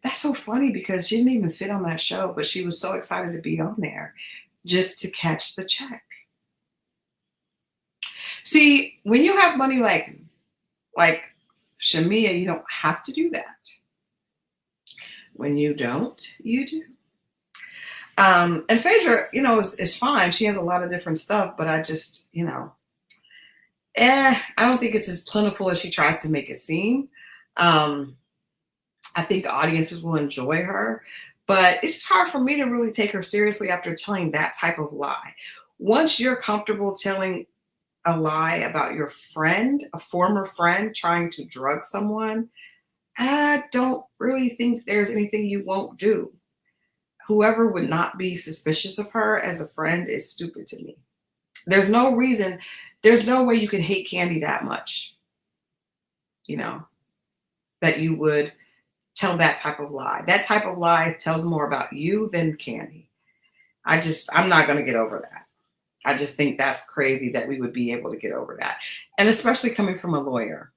Speaker 1: That's so funny because she didn't even fit on that show, but she was so excited to be on there just to catch the check. See, when you have money like Shamia, you don't have to do that. When you don't, you do. And Phaedra, is fine. She has a lot of different stuff, but I just, I don't think it's as plentiful as she tries to make it seem. I think audiences will enjoy her, but it's just hard for me to really take her seriously after telling that type of lie. Once you're comfortable telling a lie about your friend, a former friend trying to drug someone, I don't really think there's anything you won't do. Whoever would not be suspicious of her as a friend is stupid to me. There's no reason, there's no way you could hate Kandi that much, that you would tell that type of lie. That type of lie tells more about you than Kandi. I'm not going to get over that. I just think that's crazy that we would be able to get over that. And especially coming from a lawyer.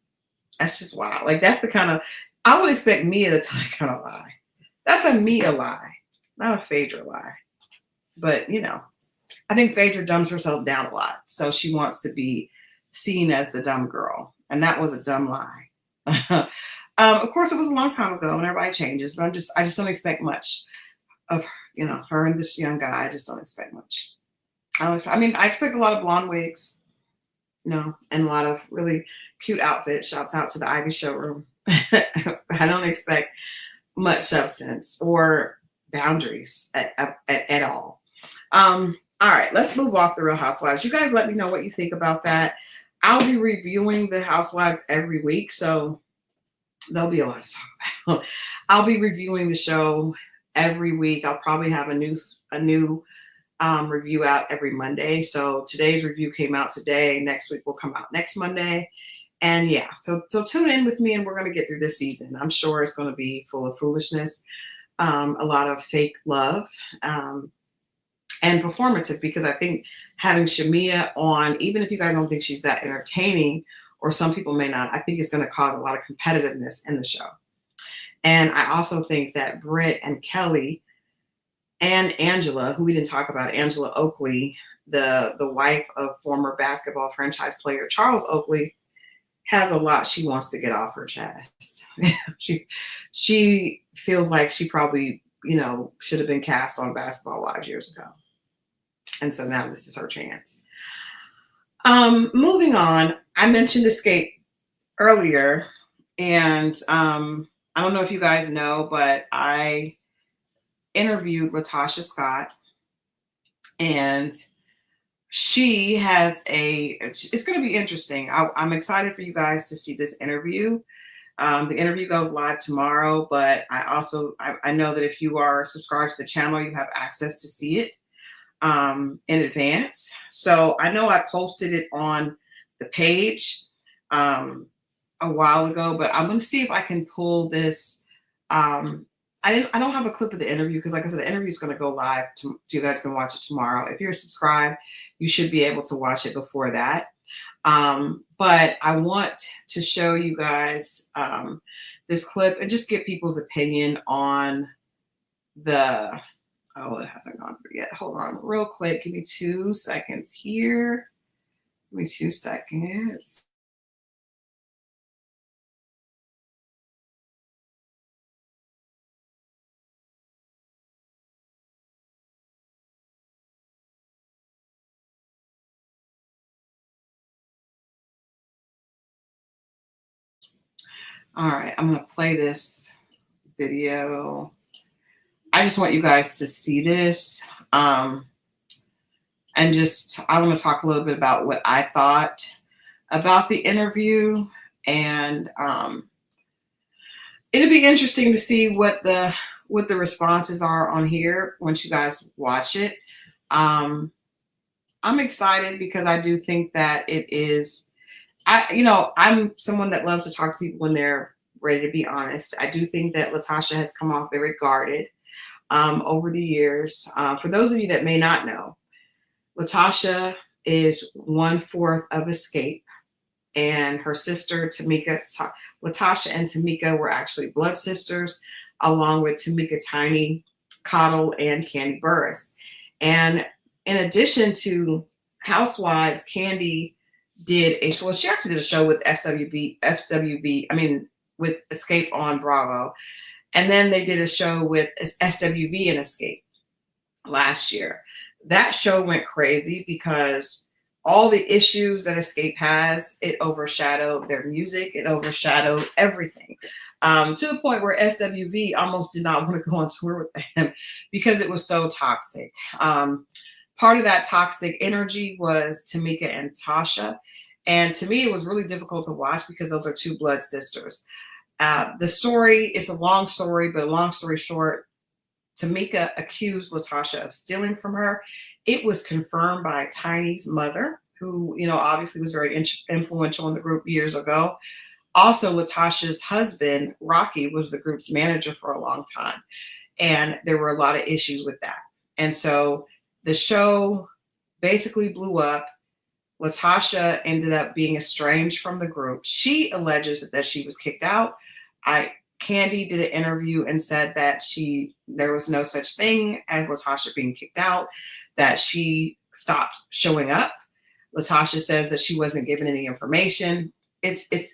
Speaker 1: That's just wild. Like that's the kind of, I would expect Mia to tell that kind of lie. That's a Mia lie, not a Phaedra lie. But, I think Phaedra dumbs herself down a lot. So she wants to be seen as the dumb girl. And that was a dumb lie. Of course, it was a long time ago and everybody changes, but I just don't expect much of, her and this young guy. I just don't expect much. I expect a lot of blonde wigs, and a lot of really cute outfits. Shouts out to the Ivy showroom. I don't expect much substance or boundaries at all. All right, let's move off the Real Housewives. You guys let me know what you think about that. I'll be reviewing the Housewives every week, so there'll be a lot to talk about. I'll be reviewing the show every week. I'll probably have a new review out every Monday. So today's review came out today. Next week will come out next Monday. And yeah, so tune in with me and we're going to get through this season. I'm sure it's going to be full of foolishness, a lot of fake love, and performative, because I think having Shamia on, even if you guys don't think she's that entertaining, or some people may not, I think it's going to cause a lot of competitiveness in the show. And I also think that Britt and Kelly and Angela, who we didn't talk about, Angela Oakley, the wife of former basketball franchise player Charles Oakley, has a lot she wants to get off her chest. she feels like she probably, should have been cast on Basketball Wives years ago. And so now this is her chance. Moving on, I mentioned Xscape earlier, and I don't know if you guys know, but I interviewed LaTocha Scott, and she has it's going to be interesting. I'm excited for you guys to see this interview. The interview goes live tomorrow, but I know that if you are subscribed to the channel, you have access to see it in advance. So I know I posted it on the page a while ago, but I'm going to see if I can pull this. I don't have a clip of the interview because, like I said, the interview is going to go live. You guys can watch it tomorrow. If you're subscribed, you should be able to watch it before that. But I want to show you guys this clip and just get people's opinion on the. Oh, it hasn't gone through yet. Hold on real quick. Give me 2 seconds here. Give me 2 seconds. All right, I'm going to play this video. I just want you guys to see this. And I want to talk a little bit about what I thought about the interview. And it'll be interesting to see what the responses are on here once you guys watch it. I'm excited because I do think that it is. I'm someone that loves to talk to people when they're ready to be honest. I do think that Latasha has come off very guarded over the years. For those of you that may not know, Latasha is 1/4 of Xscape, and her sister Tamika, Latasha and Tamika were actually blood sisters, along with Tamika Tiny, Coddle, and Kandi Burruss. And in addition to Housewives, Kandi she actually did a show with with Xscape on Bravo. And then they did a show with SWV and Xscape last year. That show went crazy because all the issues that Xscape has, it overshadowed their music. It overshadowed everything to the point where SWV almost did not want to go on tour with them because it was so toxic. Part of that toxic energy was Tamika and Tasha. And to me, it was really difficult to watch because those are two blood sisters. The story is a long story, but long story short, Tamika accused Latasha of stealing from her. It was confirmed by Tiny's mother, who, obviously was very influential in the group years ago. Also, Latasha's husband, Rocky, was the group's manager for a long time. And there were a lot of issues with that. And so the show basically blew up. Latasha ended up being estranged from the group. She alleges that she was kicked out. Kandi did an interview and said that there was no such thing as Latasha being kicked out, that she stopped showing up. Latasha says that she wasn't given any information.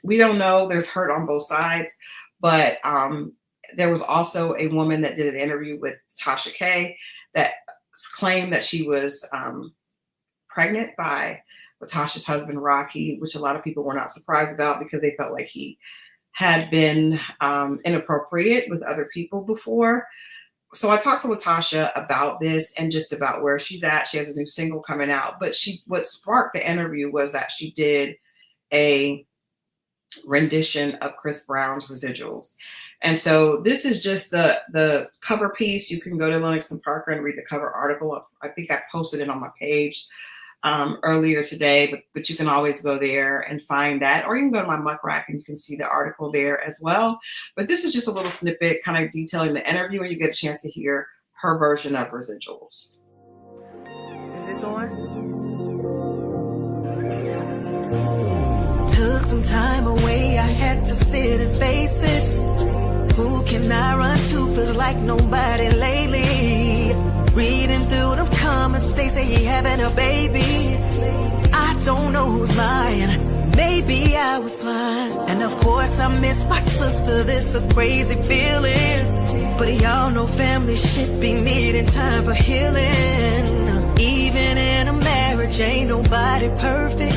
Speaker 1: We don't know. There's hurt on both sides, but there was also a woman that did an interview with Tasha K that claimed that she was pregnant by Latasha's husband, Rocky, which a lot of people were not surprised about because they felt like he had been inappropriate with other people before. So I talked to Latasha about this and just about where she's at. She has a new single coming out, but what sparked the interview was that she did a rendition of Chris Brown's Residuals. And so this is just the cover piece. You can go to Lennox and Parker and read the cover article. I think I posted it on my page earlier today, but you can always go there and find that, or you can go to my muck rack and you can see the article there as well. But this is just a little snippet kind of detailing the interview, and you get a chance to hear her version of Residuals.
Speaker 2: Is this on? Took some time away, I had to sit and face it. Who can I run to? Feels like nobody lately. Reading through them comments, they say he having a baby. I don't know who's lying. Maybe I was blind. And of course I miss my sister. This a crazy feeling. But y'all know family shit be needing time for healing. Even marriage ain't nobody perfect,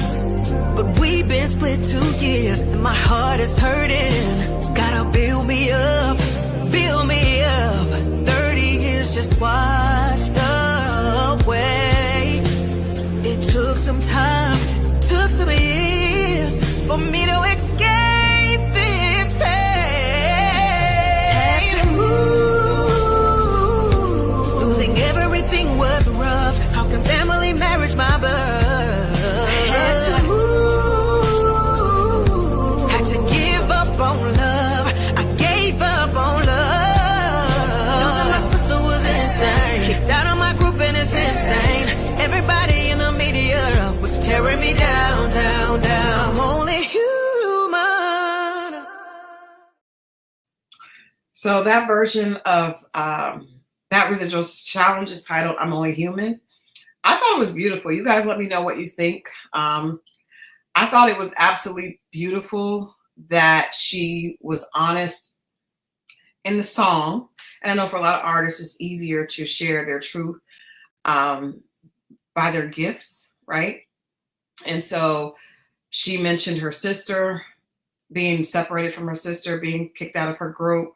Speaker 2: but we've been split 2 years and my heart is hurting. Gotta build me up, build me up. 30 years just washed away. It took some time, took some years for me to escape this pain. Had to move, losing everything was rough. Talking family, marriage, my birth. Had to move, had to give up on love. I gave up on love. Losing my sister was insane. Kicked out of my group and it's insane. Everybody in the media was tearing me down, down, down. I'm only human.
Speaker 1: So that version of that residual challenge is titled "I'm Only Human." I thought it was beautiful. You guys let me know what you think. I thought it was absolutely beautiful that she was honest in the song. And I know for a lot of artists, it's easier to share their truth by their gifts, right? And so she mentioned her sister, being separated from her sister, being kicked out of her group,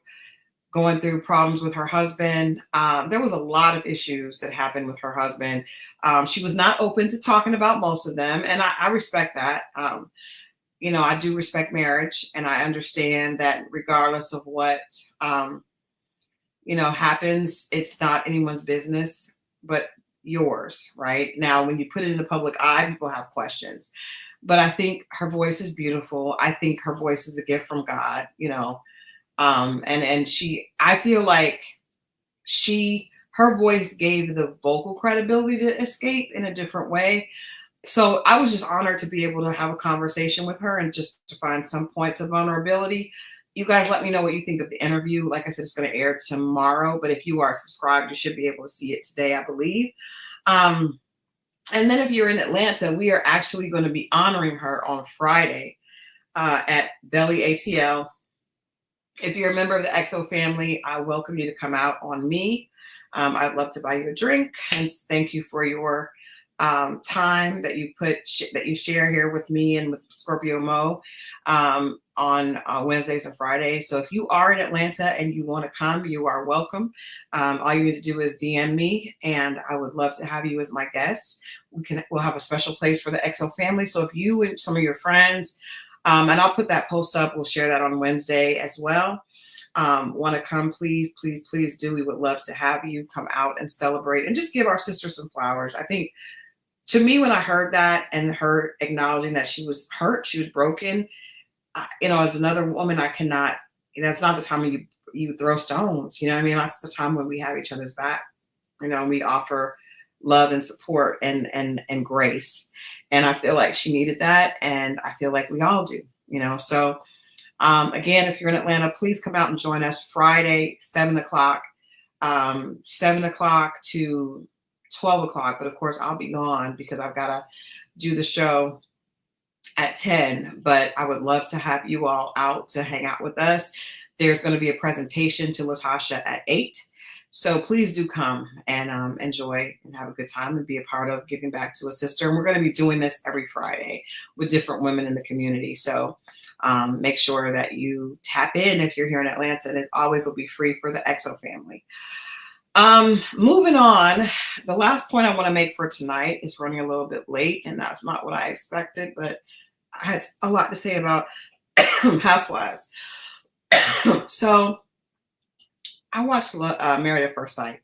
Speaker 1: going through problems with her husband. There was a lot of issues that happened with her husband. She was not open to talking about most of them, and I respect that. You know, I do respect marriage, and I understand that regardless of what, you know, happens, it's not anyone's business but yours, right? Now, when you put it in the public eye, people have questions. But I think her voice is beautiful. I think her voice is a gift from God, you know. And she, I feel like her voice gave the vocal credibility to Xscape in a different way. So I was just honored to be able to have a conversation with her and just to find some points of vulnerability. You guys let me know what you think of the interview. Like I said, it's going to air tomorrow, but if you are subscribed, you should be able to see it today, I believe. And then if you're in Atlanta, we are actually going to be honoring her on Friday at Belly ATL. If you're a member of the XO family, I welcome you to come out on me. I'd love to buy you a drink, and thank you for your time that you share here with me and with Scorpio Mo on Wednesdays and Fridays. So if you are in Atlanta and you want to come, you are welcome. All you need to do is DM me, and I would love to have you as my guest. We'll have a special place for the XO family. So if you and some of your friends, and I'll put that post up, we'll share that on Wednesday as well. Want to come, please, please, please do. We would love to have you come out and celebrate and just give our sister some flowers. I think, to me, when I heard that and her acknowledging that she was hurt, she was broken, you know, as another woman, I cannot, that's not the time when you throw stones, you know what I mean? That's the time when we have each other's back, you know, and we offer love and support and grace. And I feel like she needed that. And I feel like we all do, you know? So again, if you're in Atlanta, please come out and join us Friday, 7 o'clock, 7 o'clock to 12 o'clock. But of course I'll be gone because I've got to do the show at 10, but I would love to have you all out to hang out with us. There's going to be a presentation to Latasha at 8. So please do come and enjoy and have a good time and be a part of giving back to a sister. And we're going to be doing this every Friday with different women in the community. So make sure that you tap in if you're here in Atlanta, and it always will be free for the XO family. Moving on, the last point I want to make for tonight is running a little bit late, and that's not what I expected, but I had a lot to say about Housewives. So I watched Married at First Sight.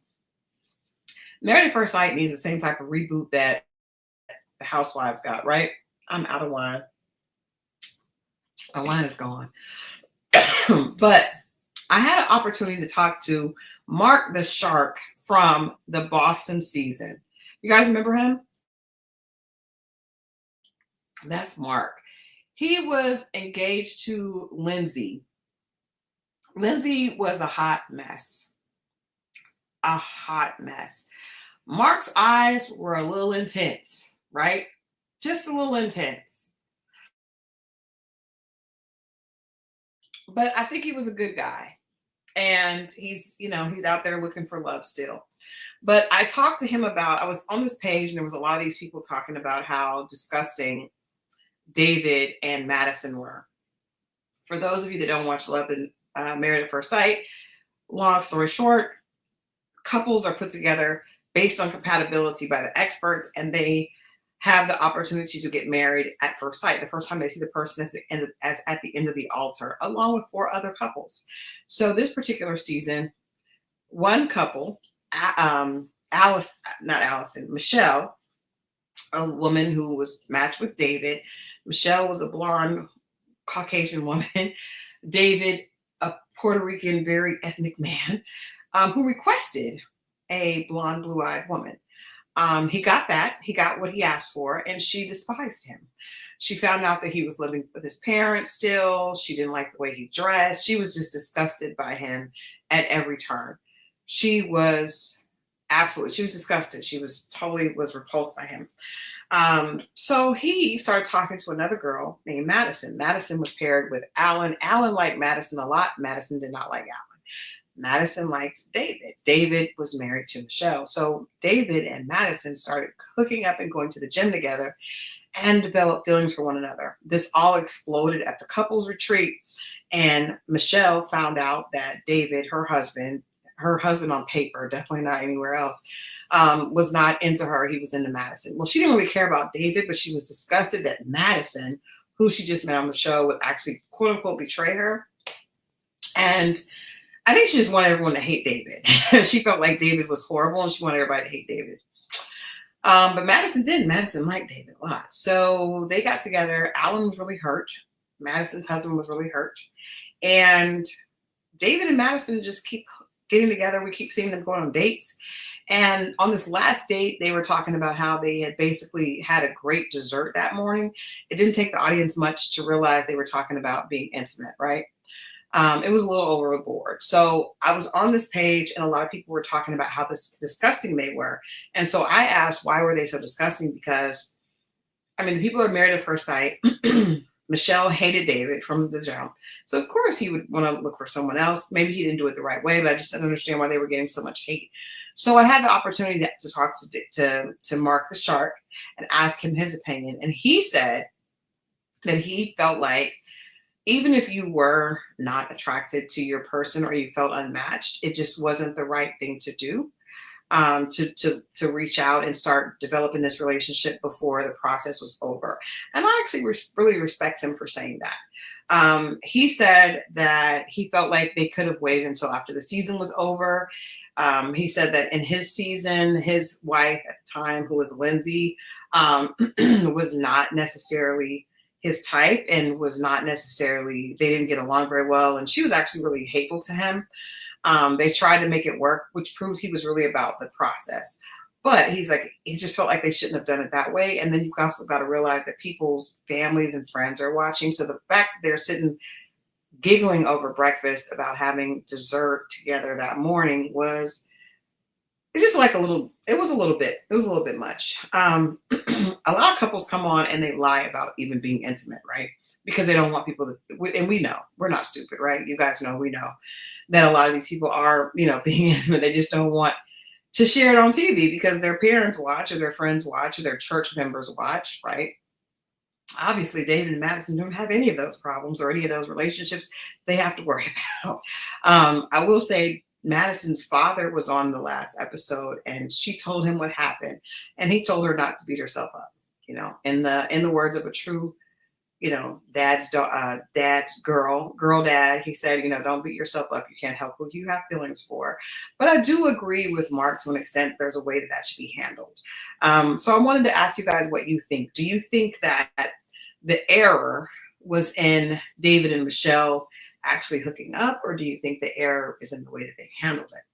Speaker 1: Married at First Sight needs the same type of reboot that the Housewives got, right? I'm out of wine. My wine is gone. But I had an opportunity to talk to Mark the Shark from the Boston season. You guys remember him? That's Mark. He was engaged to Lindsay. Lindsay was a hot mess. A hot mess. Mark's eyes were a little intense, right? Just a little intense. But I think he was a good guy. And he's, you know, he's out there looking for love still. But I talked to him about, I was on this page and there was a lot of these people talking about how disgusting David and Madison were. For those of you that don't watch Love and Married at First Sight, long story short, couples are put together based on compatibility by the experts, and they have the opportunity to get married at first sight. The first time they see the person as at the end of the altar, along with 4 other couples. So this particular season, one couple, Michelle, a woman who was matched with David. Michelle was a blonde Caucasian woman. David, a Puerto Rican, very ethnic man, who requested a blonde, blue-eyed woman. He got that. He got what he asked for, and she despised him. She found out that he was living with his parents still. She didn't like the way he dressed. She was just disgusted by him at every turn. She was disgusted. She was repulsed by him. So he started talking to another girl named Madison. Madison was paired with Alan. Alan liked Madison a lot. Madison did not like Alan. Madison liked David. David was married to Michelle. So David and Madison started hooking up and going to the gym together and developed feelings for one another. This all exploded at the couples retreat. And Michelle found out that David, her husband on paper, definitely not anywhere else, was not into her. He was into Madison. Well, she didn't really care about David, but she was disgusted that Madison, who she just met on the show, would actually quote unquote betray her. And I think she just wanted everyone to hate David. She felt like David was horrible and she wanted everybody to hate David. But Madison didn't. Madison liked David a lot. So they got together. Alan was really hurt. Madison's husband was really hurt. And David and Madison just keep getting together. We keep seeing them going on dates. And on this last date, they were talking about how they had basically had a great dessert that morning. It didn't take the audience much to realize they were talking about being intimate, right? It was a little overboard. So I was on this page and a lot of people were talking about how disgusting they were. And so I asked, why were they so disgusting? Because, I mean, the people are married at first sight. Michelle hated David from the jump. So of course he would want to look for someone else. Maybe he didn't do it the right way, but I just didn't understand why they were getting so much hate. So I had the opportunity to talk to Mark the Shark and ask him his opinion. And he said that he felt like even if you were not attracted to your person or you felt unmatched, it just wasn't the right thing to do, to reach out and start developing this relationship before the process was over. And I actually really respect him for saying that. He said that he felt like they could have waited until after the season was over. He said that in his season, his wife at the time, who was Lindsay, was not necessarily his type and was not necessarily, they didn't get along very well. And she was actually really hateful to him. They tried to make it work, which proves he was really about the process. But he's like, he just felt like they shouldn't have done it that way. And then you also got to realize that people's families and friends are watching. So the fact that they're sitting giggling over breakfast about having dessert together that morning was, it's just like it was a little bit much. A lot of couples come on and they lie about even being intimate, right? Because they don't want people to, and we know, we're not stupid, right? You guys know, we know that a lot of these people are, being intimate. They just don't want to share it on TV because their parents watch or their friends watch or their church members watch, right? Obviously, David and Madison don't have any of those problems or any of those relationships they have to worry about. I will say Madison's father was on the last episode and she told him what happened and he told her not to beat herself up, in the words of a true, dad's girl dad. He said, don't beat yourself up. You can't help what you have feelings for. But I do agree with Mark to an extent. There's a way that should be handled. So I wanted to ask you guys what you think. Do you think that the error was in David and Michelle actually hooking up, or do you think the error is in the way that they handled it?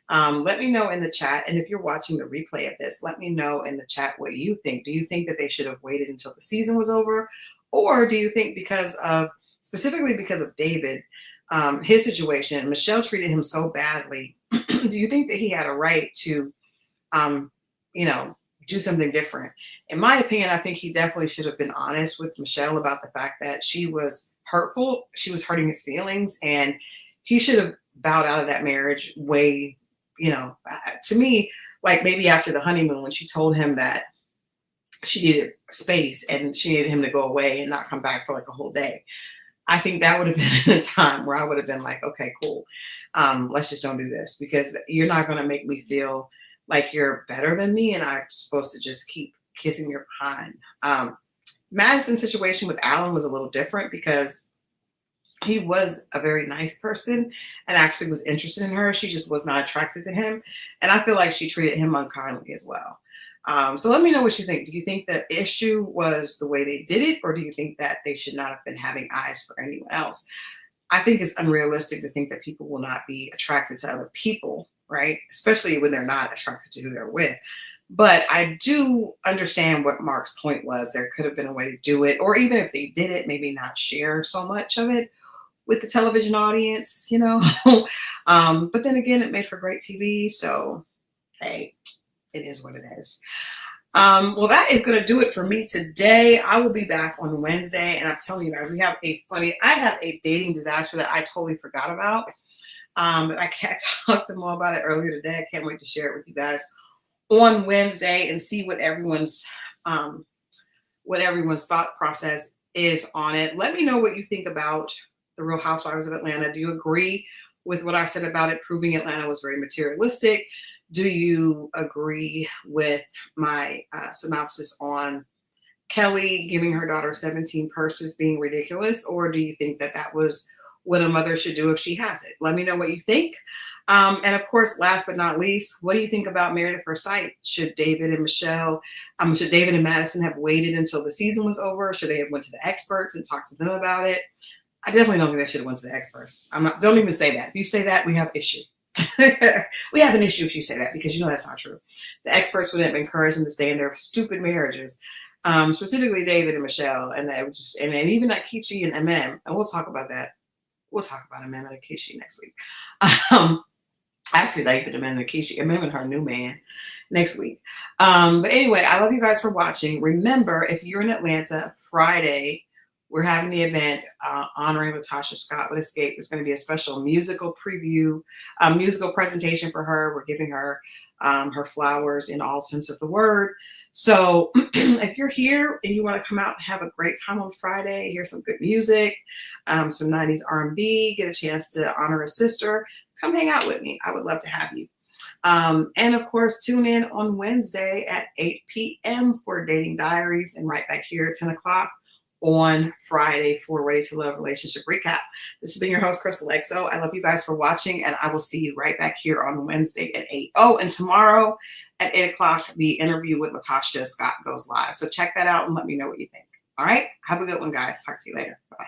Speaker 1: Let me know in the chat. And if you're watching the replay of this, let me know in the chat what you think. Do you think that they should have waited until the season was over? Or do you think specifically because of David, his situation, Michelle treated him so badly, do you think that he had a right to, do something different? In my opinion, I think he definitely should have been honest with Michelle about the fact that she was hurtful. She was hurting his feelings, and he should have bowed out of that marriage way, to me, like maybe after the honeymoon when she told him that she needed space and she needed him to go away and not come back for like a whole day. I think that would have been a time where I would have been like, okay, cool. Let's just don't do this because you're not going to make me feel like you're better than me and I'm supposed to just keep kissing your behind. Madison's situation with Alan was a little different because he was a very nice person and actually was interested in her. She just was not attracted to him. And I feel like she treated him unkindly as well. So let me know what you think. Do you think the issue was the way they did it, or do you think that they should not have been having eyes for anyone else? I think it's unrealistic to think that people will not be attracted to other people, right? Especially when they're not attracted to who they're with. But I do understand what Mark's point was. There could have been a way to do it, or even if they did it, maybe not share so much of it with the television audience, you know. But then again, it made for great TV. So, hey, it is what it is. Well, that is going to do it for me today. I will be back on Wednesday. And I'm telling you guys, I have a dating disaster that I totally forgot about. But I can't talk to more about it earlier today. I can't wait to share it with you guys on Wednesday and see what everyone's thought process is on it. Let me know what you think about the Real Housewives of Atlanta. Do you agree with what I said about it, proving Atlanta was very materialistic? Do you agree with my synopsis on Kelly giving her daughter 17 purses being ridiculous? Or do you think that that was what a mother should do if she has it? Let me know what you think. And of course, last but not least, what do you think about Married at First Sight? Should David and Madison have waited until the season was over? Should they have went to the experts and talked to them about it? I definitely don't think they should have went to the experts. Don't even say that. If you say that, we have issue. We have an issue if you say that, because you know that's not true. The experts would have encouraged them to stay in their stupid marriages, specifically David and Michelle, and that was and even like Kichi and MM. And we'll talk about that. We'll talk about MM and Kichi next week. Actually, David and Kichi, MM and her new man next week. But anyway, I love you guys for watching. Remember, if you're in Atlanta, Friday, we're having the event honoring LaTocha Scott with Xscape. It's going to be a special musical preview, musical presentation for her. We're giving her her flowers in all sense of the word. So if you're here and you want to come out and have a great time on Friday, hear some good music, some 90s R&B, get a chance to honor a sister, come hang out with me. I would love to have you. And of course, tune in on Wednesday at 8 p.m. for Dating Diaries, and right back here at 10 o'clock on Friday for Ready to Love Relationship Recap. This has been your host, Christal XO. I love you guys for watching, and I will see you right back here on Wednesday at 8. Oh, and tomorrow at 8 o'clock, the interview with LaTocha Scott goes live. So check that out and let me know what you think. All right? Have a good one, guys. Talk to you later. Bye.